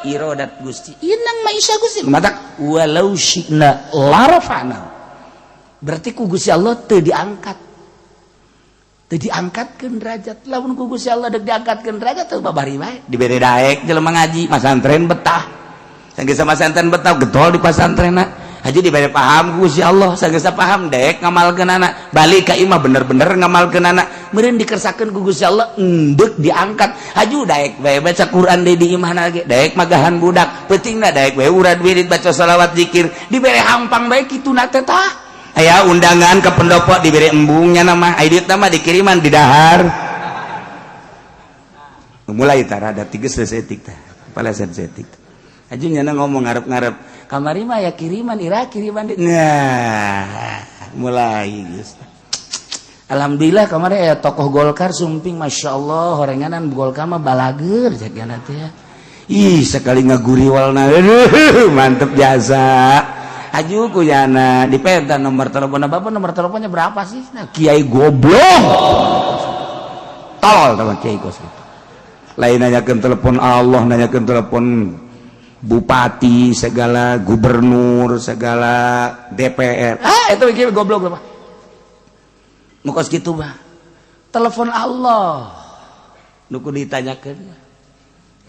iradat Gusti. Inang maisha Gusti matak walau syi'na larafa'na. Berarti ku Gusti Allah teu diangkat. Teu diangkatkeun derajat. Lamun ku Gusti Allah deuk diangkatkeun derajat teu babari bae. Dibere daek jelema ngaji, masantren betah. Sanggeus masantren betah getol di pasantrenna. Haji dibere paham ku Gusti Allah, sanggeus paham daek ngamalkeunana. Balik ka imah bener-bener ngamalkeunana. Meureun dikersakeun ku Gusti Allah endeuk diangkat. Haju daek bae baca Quran deui di imahna ge, daek magahan budak, pentingna daek bae urad wirid baca shalawat zikir, dibere hampang bae kituna teh tah. Aya undangan ke pendopo dibere embungnya nama, aya dieu mah dikiriman di dahar. Mulai tah rada tigeus setik tah, paleset setik. Haju nyana ngomong ngarep-ngarep, kamari mah ya kiriman ira kiriman di. Nah, mulai geus. Alhamdulillah kemarin ya tokoh Golkar sumping Masya Allah horenganan Golkar mah balager jadinya nanti ya. Ih sekali ngaguriwalna mantep jasa. Aju kuyana dipenta nomor telepon bapak, nomor teleponnya berapa sih? Nah, Kiai goblok. Tolol teman Kiai kos gitu. Lain nanyakeun telepon Allah, nanyakeun telepon bupati, segala gubernur, segala DPR. Itu Kiai goblok berapa? Mukos gitu bah, telepon Allah, nuku ditanyakan,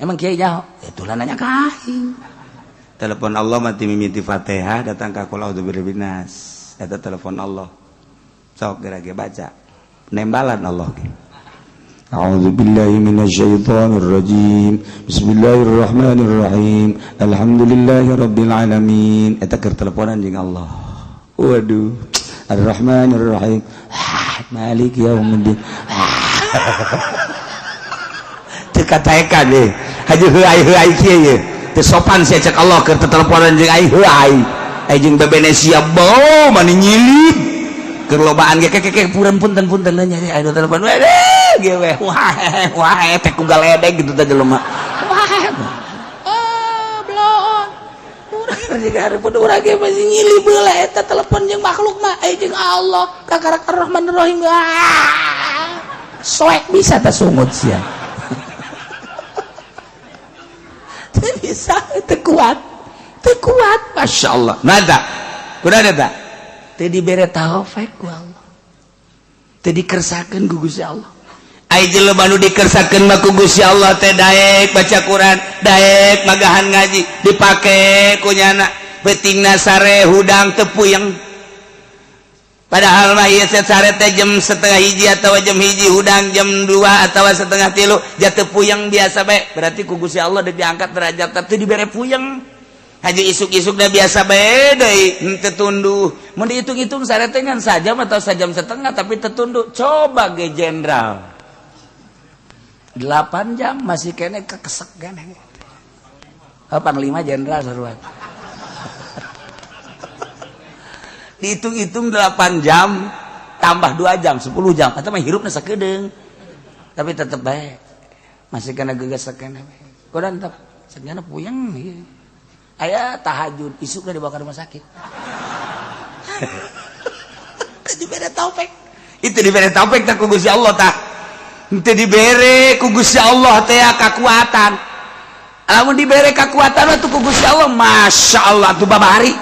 emang Kiai jauh, itulah nanya kain. Telepon Allah mati mimiti Fatihah datang ke Qul a'udzu birabbin nas, itu telepon Allah, sok gerage baca, nembalan Allah. A'udzu billahi minasyaitonir rajim. Bismillahirrahmanirrahim. Alhamdulillahirabbil alamin. Eta keur teleponan jeung Allah. Waduh. Ar-Rahmanir-Rahim. Malik yaumiddin. Teu kataekan ye. Haji heuai kieu ye. Teu sopan sia cek Allah keur teteleponan jeung ai heuai. Ai jeung bebenesia bau mani nyilid. Keur lobaan ge keke punten nya aya telepon. Ge we. Wah teh ku galedeg gitu teh jelema. Jika hari pada orang yang masih nyili bela eta telepon yang makhluk mah jeung Allah kakarak Ar-Rahman Ar-Rahim soek bisa tak sungut sia bisa itu kuat Masya Allah nada kuda ada teu dibere taufik ku Allah teu dikersakeun ku Gusti Allah. Ai jelema nu dikersakeun mah ku Gusti Allah teh daek baca Quran, daek magahan ngaji, dipake ku nyana, beutingna sare hudang teu puyeng. Padahal mah ieu sare teh jam 12:30 atawa jam 1 hudang jam 2 atawa 2:30 ja teu puyeng biasa bae. Berarti ku Gusti Allah deuk diangkat derajat teu dibere puyeng. Haji isuk-isukna biasa bae deui teu tunduh. Mun dihitung-hitung sare teh ngan sajam atau sajam setengah tapi teu tunduh. Coba ge jenderal 8 jam masih kene kekesek kan 85 jenderal saruat dihitung-hitung 8 jam tambah 2 jam 10 jam atau mah hirupna sakedeung tapi tetep bae masih kena gegesek kene kodan tetep sebenarnya puyeng aya tahajud isukna dibawa ke rumah sakit dibere taufik itu dibere taufik tak ku Gusti Allah tah teu dibere ku Gusti Allah teh kekuatan. Lamun dibere kekuatan atuh ku Gusti Allah, Masya Allah tuh babari.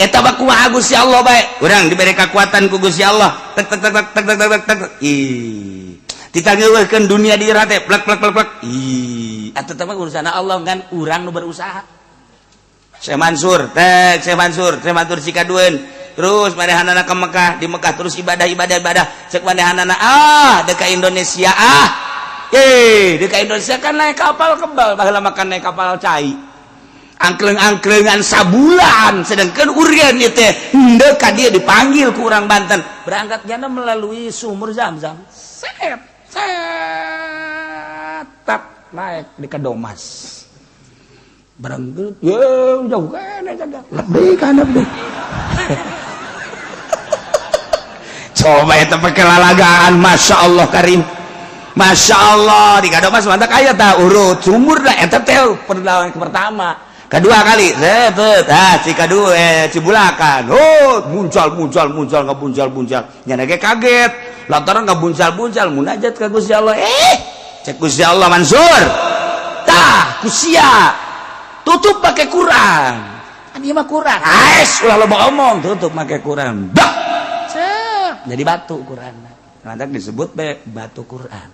eta mah kumaha Gusti Allah bae urang diberi kekuatan ku Gusti Allah tek tek tek tek tek tek tek ih ditangeukeun dunia di rate plek plek plek plek ih atuh teh mah urusan Allah kan urang nu berusaha Syekh Mansur cikadueun terus manehanana ke Mekah di Mekah terus ibadah cek manehanana deka Indonesia deka Indonesia kan naik kapal kebal baheula makan naik kapal cai angkleng-angklengan sabulan sedangkan urang ieu teh henteu ka dieu dipanggil ku urang Banten berangkat jana melalui sumur Zam-Zam tap naik di Kadomas berangkat jauh kene jaga lebih kan lebih coba eta pake lalagaan Masya Allah Karim Masya Allah di Kadomas mantap aya tah urut sumur dah eta teh perlawan pertama kedua kali si kedua Cibulakan muncul nyana ge kaget lantaran ngabuncal munajat ka Gusti Allah cek Gusti Allah Mansur tah kusia tutup pakai Quran kan ieu mah Quran ulah loba omong tutup pakai Quran jadi batu Quran nanti disebut batu Quran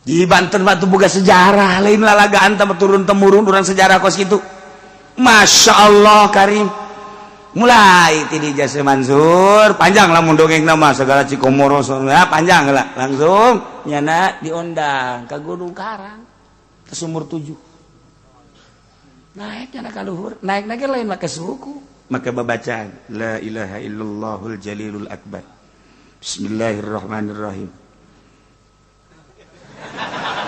di Banten batu boga sejarah lain lalagaan tambah turun temurun orang sejarah kos gitu Masya Allah Karim mulai tadi Jasa Mansur panjang lah mundongeng nama segala Cikomoro panjang lah langsung nyana diundang ke Gunung Karang ke Sumur 7 naik nyana ka luhur naik lain make suku maka babacaan la ilaha illallahul jalilul akbar bismillahirrahmanirrahim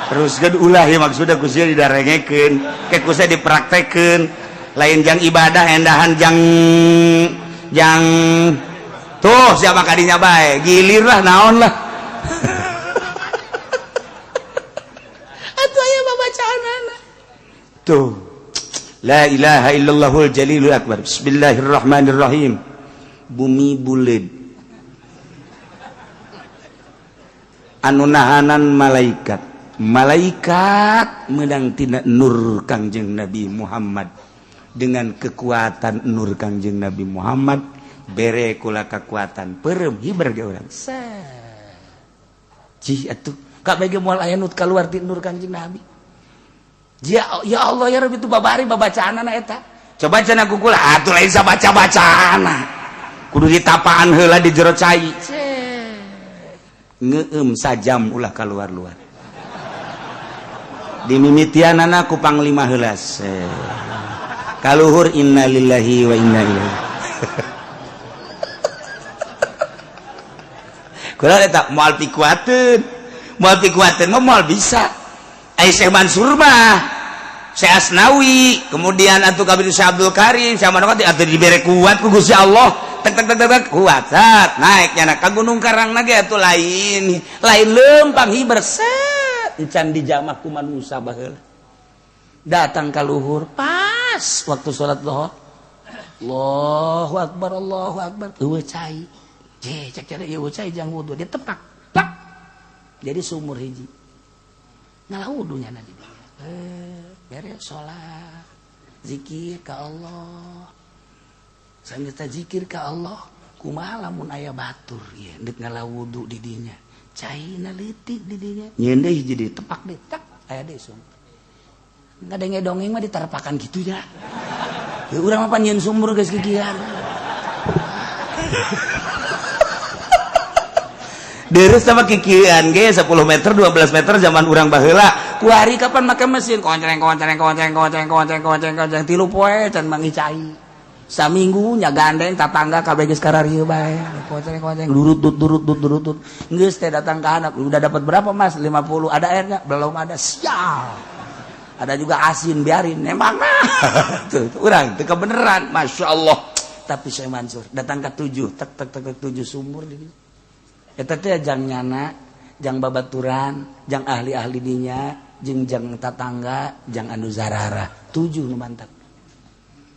terus kan ulah ya maksudnya kusnya didarengekeun ke kusnya dipraktekeun lain jang ibadah endahan jang tuh siapa kadinya bae gilir lah naon lah atuh aya babacaanana tuh la ilaha illallahul jalilul akbar bismillahirrahmanirrahim bumi buleud anu nahanan malaikat menang tina nur Kangjeng Nabi Muhammad dengan kekuatan nur Kangjeng Nabi Muhammad bere kula kekuatan perem hiber ge urang cih atuh ka bage moal aya nu kaluar ti nur Kangjeng Nabi ya Allah ya Rabbi itu babari babacaanana eta coba cenah kukula atuh lain sabaca-bacaana kudu ditapaan heula di jero cai ngeueum sajam ulah kaluar-luar dimimitianana ku panglima heula kaluhur innalillahi wa inna ilaihi kula eta moal pikuateun mah moal bisa ai Syekh Mansur mah Syekh Asnawi kemudian atuh kabeh Syekh Abdul Karim sama nanti atuh dibere kuat ku Gusti Allah tek kuat sat naik nyana ka Gunung Karang ge atuh lain lempang hiber set encan dijamak ku manusia baheula datang ka luhur pas waktu salat zuhur Allahu akbar eueuh cai cek cara eueuh cai jang wudu dia tepak tak jadi sumur hiji ngalah wudu nyana di dieu beres salat zikir ka Allah sambil zikir ka Allah kumaha lamun aya batur ieu deuk ngalah wudu di dinya caina leutik di dinya nyeun deui hiji di tepak deui tak aya deui sumur ngadenge dongeng mah ditarepakan kitu nya urang mah pan nyeun sumur geus kikian deres sama kikian ge 10 meter 12 meter zaman urang baheula ku hari kapan make mesin konceng tilu poe can mangi cai saminggu nya gandeng tatangga kabeh geus kararieu bae konceng durut geus teh datang ka anak udah dapat berapa Mas 50 ada airnya belum ada sial ada juga asin biarin emang tuh urang teu kebeneran Masya Allah tapi Syekh Mansur datang ke 7 tek 7 sumur di dieu eta teh jang nyana jang babaturan jang ahli-ahli dinya jeung jang tatangga jang anu zarara 7 nu mantap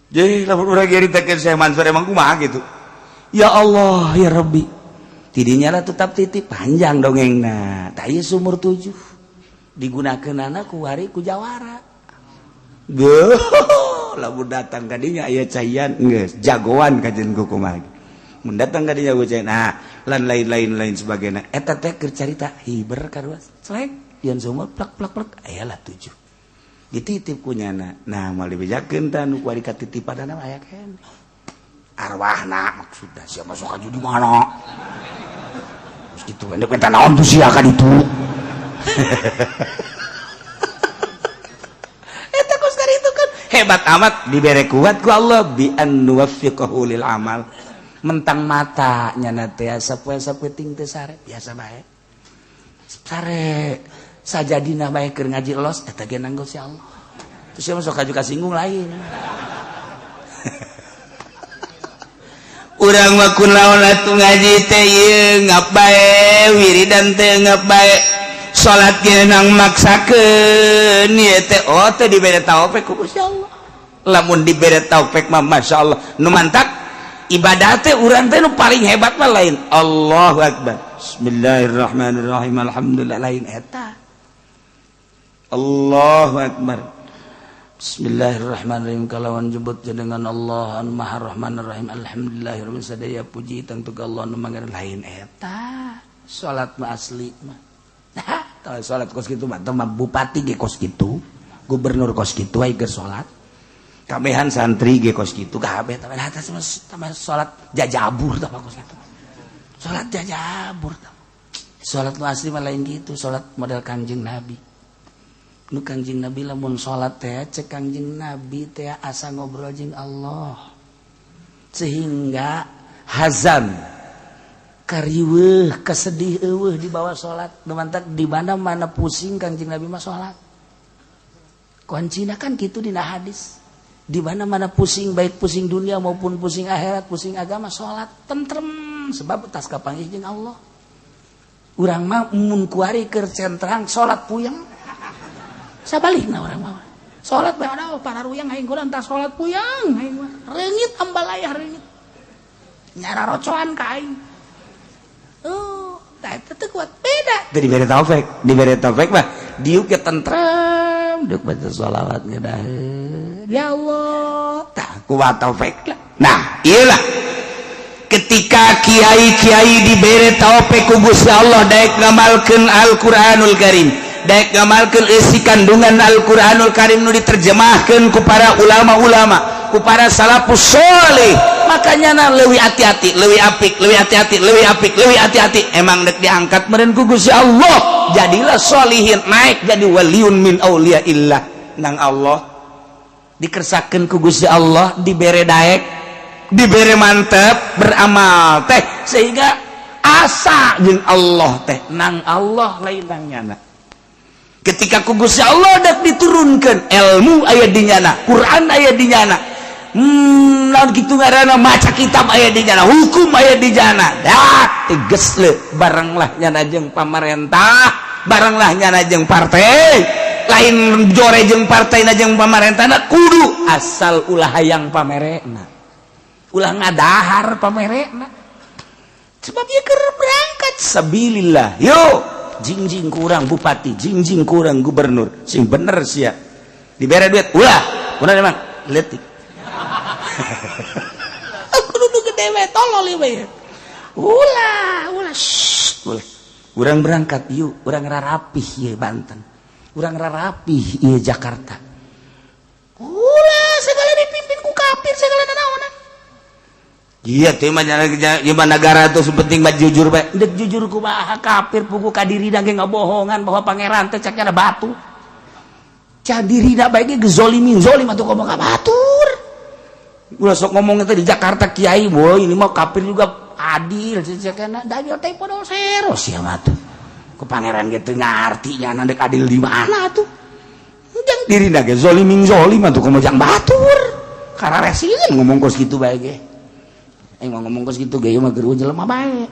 jadi lamun urang nyaritakeun Syekh Mansur emang kumaha gitu ya Allah ya Rabbi tidinya lah tetap titip panjang dongengna tah ieu sumur 7 digunakeunana ku wari ku jawara lamun datang ka dinya aya cayan geus jagoan kajen kumaha mun datang ka dinya cayan nah lan lain-lain sebagainya eta teh keur carita hiber karuas celek yen sumur plak ayalah 7 dititip ku nyana nah moal dibejakeun tah nu kuari katitipanana aya keneh arwahna maksudna sia masuk ka di mana terus kitu endek eta naon tuh sia ka ditu eta kos itu kan hebat amat dibere kuat ku Allah bi an nuwaffiqahu lil amal mentang mata nyana teh sapoe-sapoe ting teu sare biasa bae sare sajadina bae keur ngaji los eta ge nanggo si Allah terus sia masuk ka singgung lain urang mah kunaon atuh ngaji teh ieu ngap bae wiridan teh ngap bae salat ge nang maksakeun ieu teh oh teh dibere taufik ku Gusti Allah lamun dibere taufik mah masyaallah nu mantap ibadah teh urang teh nu paling hebat mah lain Allahu akbar bismillahirrahmanirrahim alhamdulillah lain eta Allahu akbar bismillahirrahmanirrahim kalawan jebut dengan Allah anu maha rahmanir rahim alhamdulillahirabbil sadaya puji tentu ka Allah anu mangga lain eta salat mah asli mah tah salat kos kitu mah bupati ge kos kitu gubernur kos kitu aya geus salat kabehan santri ge kos kitu kabeh tah salat jajabur tah kos kitu salat jajabur tah salat mah asli mah lain gitu salat model Kangjeng Nabi nu Kangjeng Nabi lamun salat teh cek Kangjeng Nabi teh asa ngobrol jeung Allah sehingga hazan kariweuh kesedih eueuh di bawah salat nu mantap di mana pusing Kangjeng Nabi mah salat kuncina kan kitu dina hadis di mana pusing baik pusing dunia maupun pusing akhirat pusing agama salat tentrem sebab tas kapanggih jeung Allah urang mah mun kuari keur centrang salat puyeng sabalikna urang mah salat bae ada para ruyang aing kudu entah salat puyeng aing mah reungit ambalayah reungit nyara rocoan ka aing oh tah eta teh kuat beda teh dibere taufik mah diuk ge tentrem deuk baca shalawat ngeudaheun ya Allah tah kuat taufik lah nah iyalah ketika kiai-kiai dibere taufik ku Gusti Allah daek ngamalkeun Al-Qur'anul Karim daek ngamalkeun isi kandungan Al-Qur'anul Karim nu diterjemahkeun ku para ulama-ulama ku para salafus sholih makanya na leuwih hati-hati leuwih apik leuwih hati-hati leuwih apik leuwih hati-hati emang dek diangkat meureun ku Gusti Allah jadilah sholihin naik jadi waliun min auliyaillah nang Allah dikersakeun ku Gusti Allah dibere daek dibere mantep beramal teh sehingga asa jeung Allah teh nang Allah lain nang nyana ketika ku Gusti Allah dak diturunkeun ilmu aya di nyana Quran aya di nyana naon kitu ngaranna maca kitab aya di nyana hukum aya di nyana dah teges le baranglah nyana jeung pamarentah baranglah nyana jeung partai lain jore jeung partaina jeung pamarentahna kudu asal ulah hayang pamerena ulah ngadahar pamerena sebab ieu keur berangkat sabilillah yo jingjing kurang bupati jingjing kurang gubernur sing bener sia dibere duit ulah kunaon emang leutik aku dudu gede we tolol ieu we ulah urang berangkat yuk urang rarapih ieu Banten urang rarapih ieu Jakarta ulah segala dipimpin ku kafir segala nanaonan iya teh mah negara tuh penting mah jujur bae dek jujur kumaha kafir pugu ka dirina ge ngabohongan bahwa pangeran teh cakna batu ca dirina bae ge zolimin zolim atuh ngomong ka batur ulah sok ngomong teh di Jakarta kiai boy ini mah kafir juga adil cakna da ieu teh podo sero sia mah tuh ku pangeran ge teu ngarti nya dek adil di mana tuh jang dirina ge zolimin zolim atuh ngomong jang batur kararesieun ngomong kos kitu bae ge mau ngomong kos gitu gaya mah geru jelema bae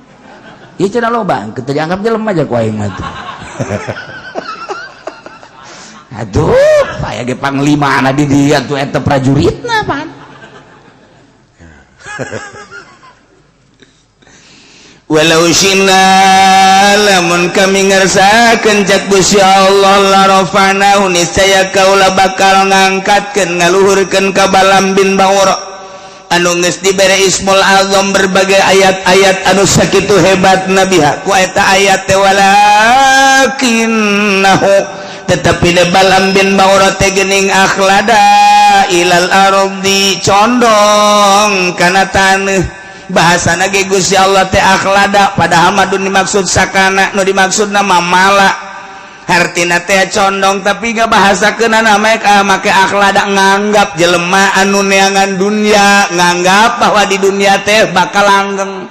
ieu cenah loba teu dianggap jelema aja ku aing mah tuh aduh aya ge panglimana di dieu tuh eta prajuritna pan walau syinna lamun kami ngersakeun cek Gusti Allah la rafa'nahu niscaya kaula bakal ngangkatkeun ngaluhurkeun ka Balam bin Ba'ura anu geus dibere Ismul Azam berbagai ayat-ayat anu sakitu hebat nabiha ku eta ayat teh walakinnahu tetapi de Balam bin Ba'ura teh geuning akhlada ilal ardi condong kana taneuh bahasana ge Gusti Allah teh akhlada padahal mah dimaksud sakana nu dimaksud nama mala hartina teh condong tapi gak bahasakeunana make akhlada nganggap jelema anu neangan dunia nganggap bahwa di dunia teh bakal langgeng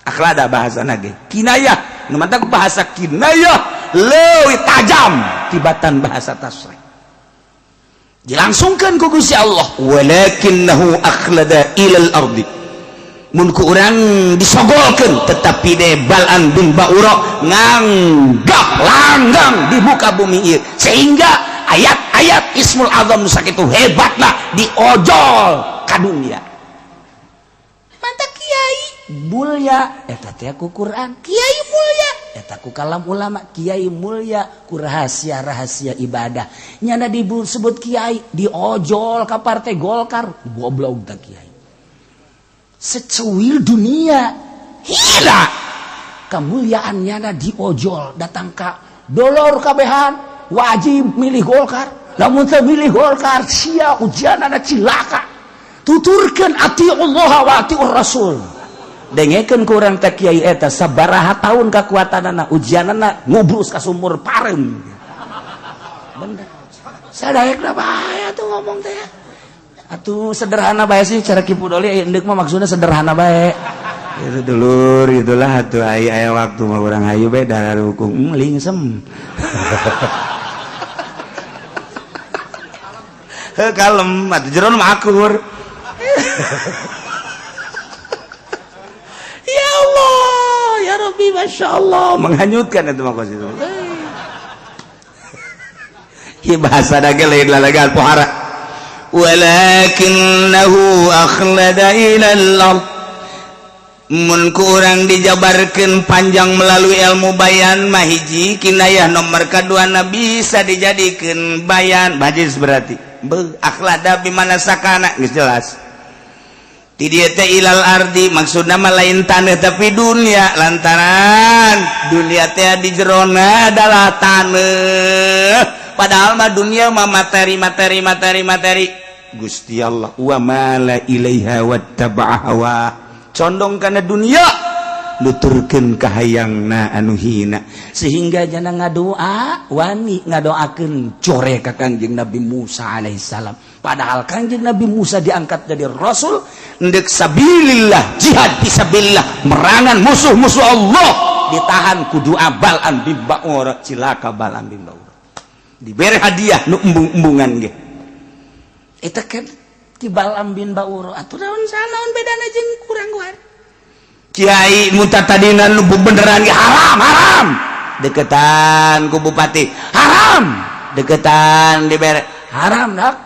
akhlada bahasana ge kinayah nu mantap bahasa kinayah leuwih tajam tibatan bahasa tasrih dilangsungkeun ku Gusti Allah walakinnahu akhlada ilal ardi mun ku urang disogolkeun tetapi de Balam bin Ba'ura nganggap langgang di muka bumi ieu sehingga ayat-ayat Ismul Azam nu sakitu hebatna diojol ka dunia mantap kiai mulya eta teh ku Quran kiai mulya eta ku kalam ulama kiai mulya ku rahasia-rahasia ibadah nyana disebut kiai diojol ka partai Golkar goblok tah kiai secuil dunia hila kemuliaannya na diojol datang ka dolor kabehan wajib milih Golkar namun teu milih Golkar sia ujianana cilaka tuturkeun ati Allah wa atiur Rasul dengekeun ku urang teh kiai eta sabaraha taun kakuatanana ujianana ngubrus ka sumur parem bener sadaekna bahaya tuh ngomong teh atuh sederhana bae sih cara kipu doli endek mah maksudnya sederhana bae itu dulur itulah atuh aya waktu mah urang hayu bae dararukung lingsem heuh kalem atuh jeron mah akur ya Allah ya Rabbi masyaallah menghanyutkan itu mah kos itu ieu bahasa dage lain lalagan pohara walakinnahu akhlada ilal ard mun kurang dijabarkeun panjang melalui ilmu bayan mah hiji kinayah nomor kedua na bisa dijadikeun bayan bajis berarti akhlada bimana sakana geus jelas ti dieu teh ilal ardi maksudna mah lain taneuh tapi dunia lantaran dunia teh di jerona adalah taneuh padahal mah dunia mah materi Gusti Allah wa mala ilaiha wattaba'a hawa condong kana dunia nuturkeun ka hayangna anu hina sehingga jana ngadoa wani ngadoakeun core ka Kangjeng Nabi Musa alaihissalam padahal Kangjeng Nabi Musa diangkat jadi rasul ndek sabilillah jihad fisabilillah merangan musuh-musuh Allah ditahan ku doa Balam bin Ba'ura cilaka Balam bin Ba'ura diberi hadiah nu embung-embungan ge eta kan ti Balam bin Ba'ura atuh naon sanaon bedana jeung kurang war kiai muntah tadina nu beneran ge haram deketan ku bupati haram deketan dibere haram dak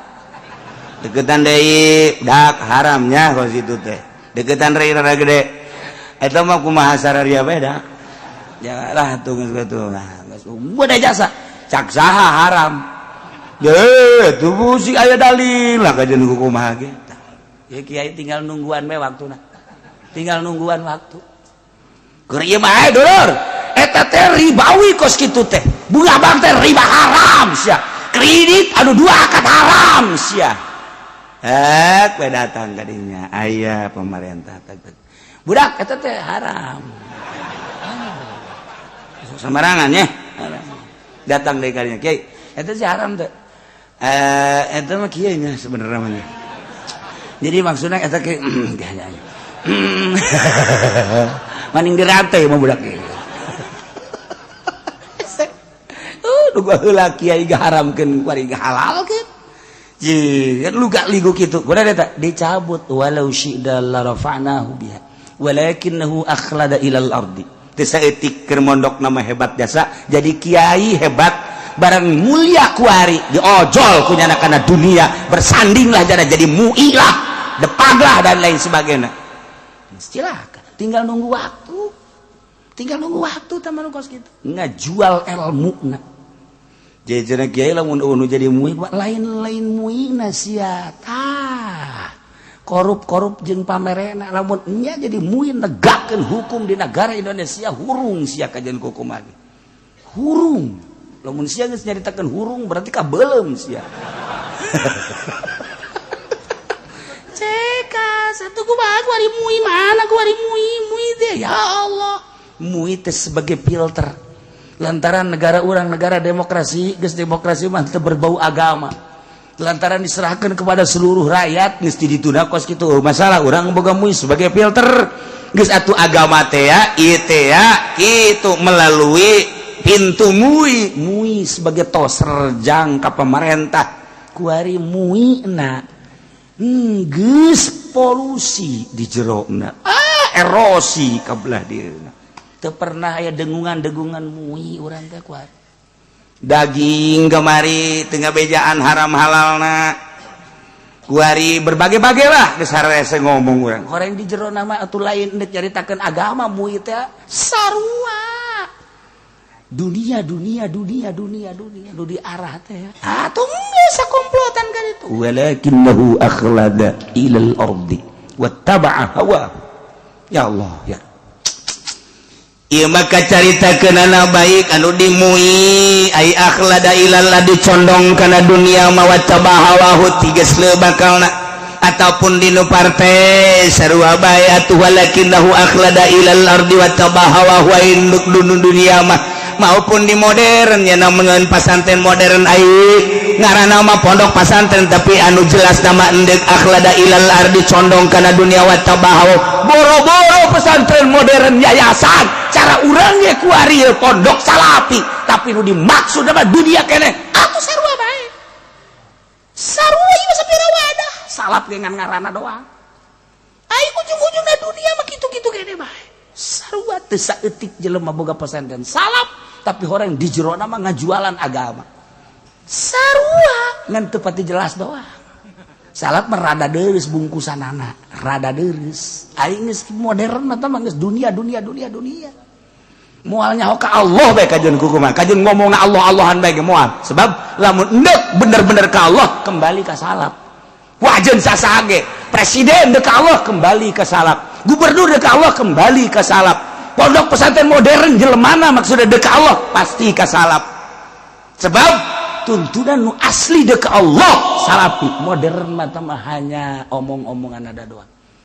deketan deui dak haramnya kos itu teh deketan rada gede eta mah kumaha sararia bae dak janganlah tuh geus kitu nah geus beda jasa cak saha haram ye tuh musik aya dalil lah kajian kumaha ge ya kiai tinggal nungguan we waktuna tinggal nungguan waktu keur ieu mah dulur eta teh ribawi kos kitu teh bunga bang teh riba haram sia kredit anu dua akad haram sia we datang ka dinya aya pemerintah teh budak eta teh haram samarangan nya datang dari kalinya kiai itu sih haram tuh itu mah kiai nya sebenarnya mah jadi maksudnya itu kayak maning dirantai mah budak kiai gua heula kiai gaharamkeun kuari gahalalkeun ji lu gak ligu kitu kumaha eta dicabut walau syi'da la rafa'nahu biha walakinnahu akhlada ilal ardi saeutik keur mondok nama hebat jasa jadi kiai hebat barang mulia kuari diojol kunyana kana dunia bersandinglah jadi mu'ilah depaglah dan lain sebagainya silahkan tinggal nunggu waktu tinggal nunggu waktu taman kos gitu ngajual ilmu na jadi kiai lamun jadi muih lain muih sia tah korup jeung pamerena lamun nya jadi muih negakkeun hukum di negara Indonesia hurung sia kajian hukum lagi hurung lamun sia geus nyaritakeun hurung berarti kabeulem sia satu ku ari mui mana ku ari mui teh ya Allah mui teh sebagai filter lantaran negara urang negara demokrasi geus demokrasi mah teu berbau agama lantaran diserahkan kepada seluruh rakyat geus dituna kos kitu masalah urang boga mui sebagai filter geus atuh agama teh ya ieu teh ya kitu melalui pintu mui sebagai toser jang ka pemerintah ku ari mui na geus polusi di jerona erosi kabelah dieuna teu pernah aya dengungan mui urang teh kuat daging kemari teu ngabejaan haram halalna kuari berbagai-bagai lah geus harese ngomong urang horeng di jerona mah atuh lain deuk nyaritakeun agama mui teh sarua dunia nu di arah teh atuh bisa komplotan kan itu walakinnahu akhlada ilal ardi wattaba'a hawa ya Allah ya ieu maka caritakeun anak baik anu dimui ai akhlada ilal ladzi condong kana dunia ma wattaba'a hawa tigas leu bakalna ataupun dinu partai sarua bae atuh walakinnahu akhlada ilal ardi wattaba'a hawa wa induk dunia mah maupun di modern ya namun pasantren modern ai ngaranna mah pondok pasantren tapi anu jelas nama endek akhlada ilal ardi condong kana dunia wa tabahaw boro-boro pesantren modern yayasan cara urang ge ku ari pondok salapi tapi nu dimaksud mah dunia keneh atuh sarua bae sarua ieu sapira wadah salap ge ngan ngaranna doang ai ujung-ujungna dunia mah kitu-kitu keneh bae sarua teu saeutik jelema boga pesantren salap tapi orang di jerona mah ngajualan agama sarua ngan teu pati jelas doang salap mah rada deureus bungkusanana rada deureus aing geus modern mah mah geus dunia moal nyaho ka Allah bae kajeun kumaha kajeun ngomongna Allah-Allahan bae moal sebab lamun endek bener-bener ka Allah kembali ka salap wajeun sasaha ge presiden deuk ka Allah kembali ka salap gubernur deuk ka Allah kembali ka salap pondok pesantren modern jelemana maksudnya deuk ka Allah pasti ka salap sebab tuntunan nu asli deuk ka Allah salapi modern mah hanya omong-omongan ada doang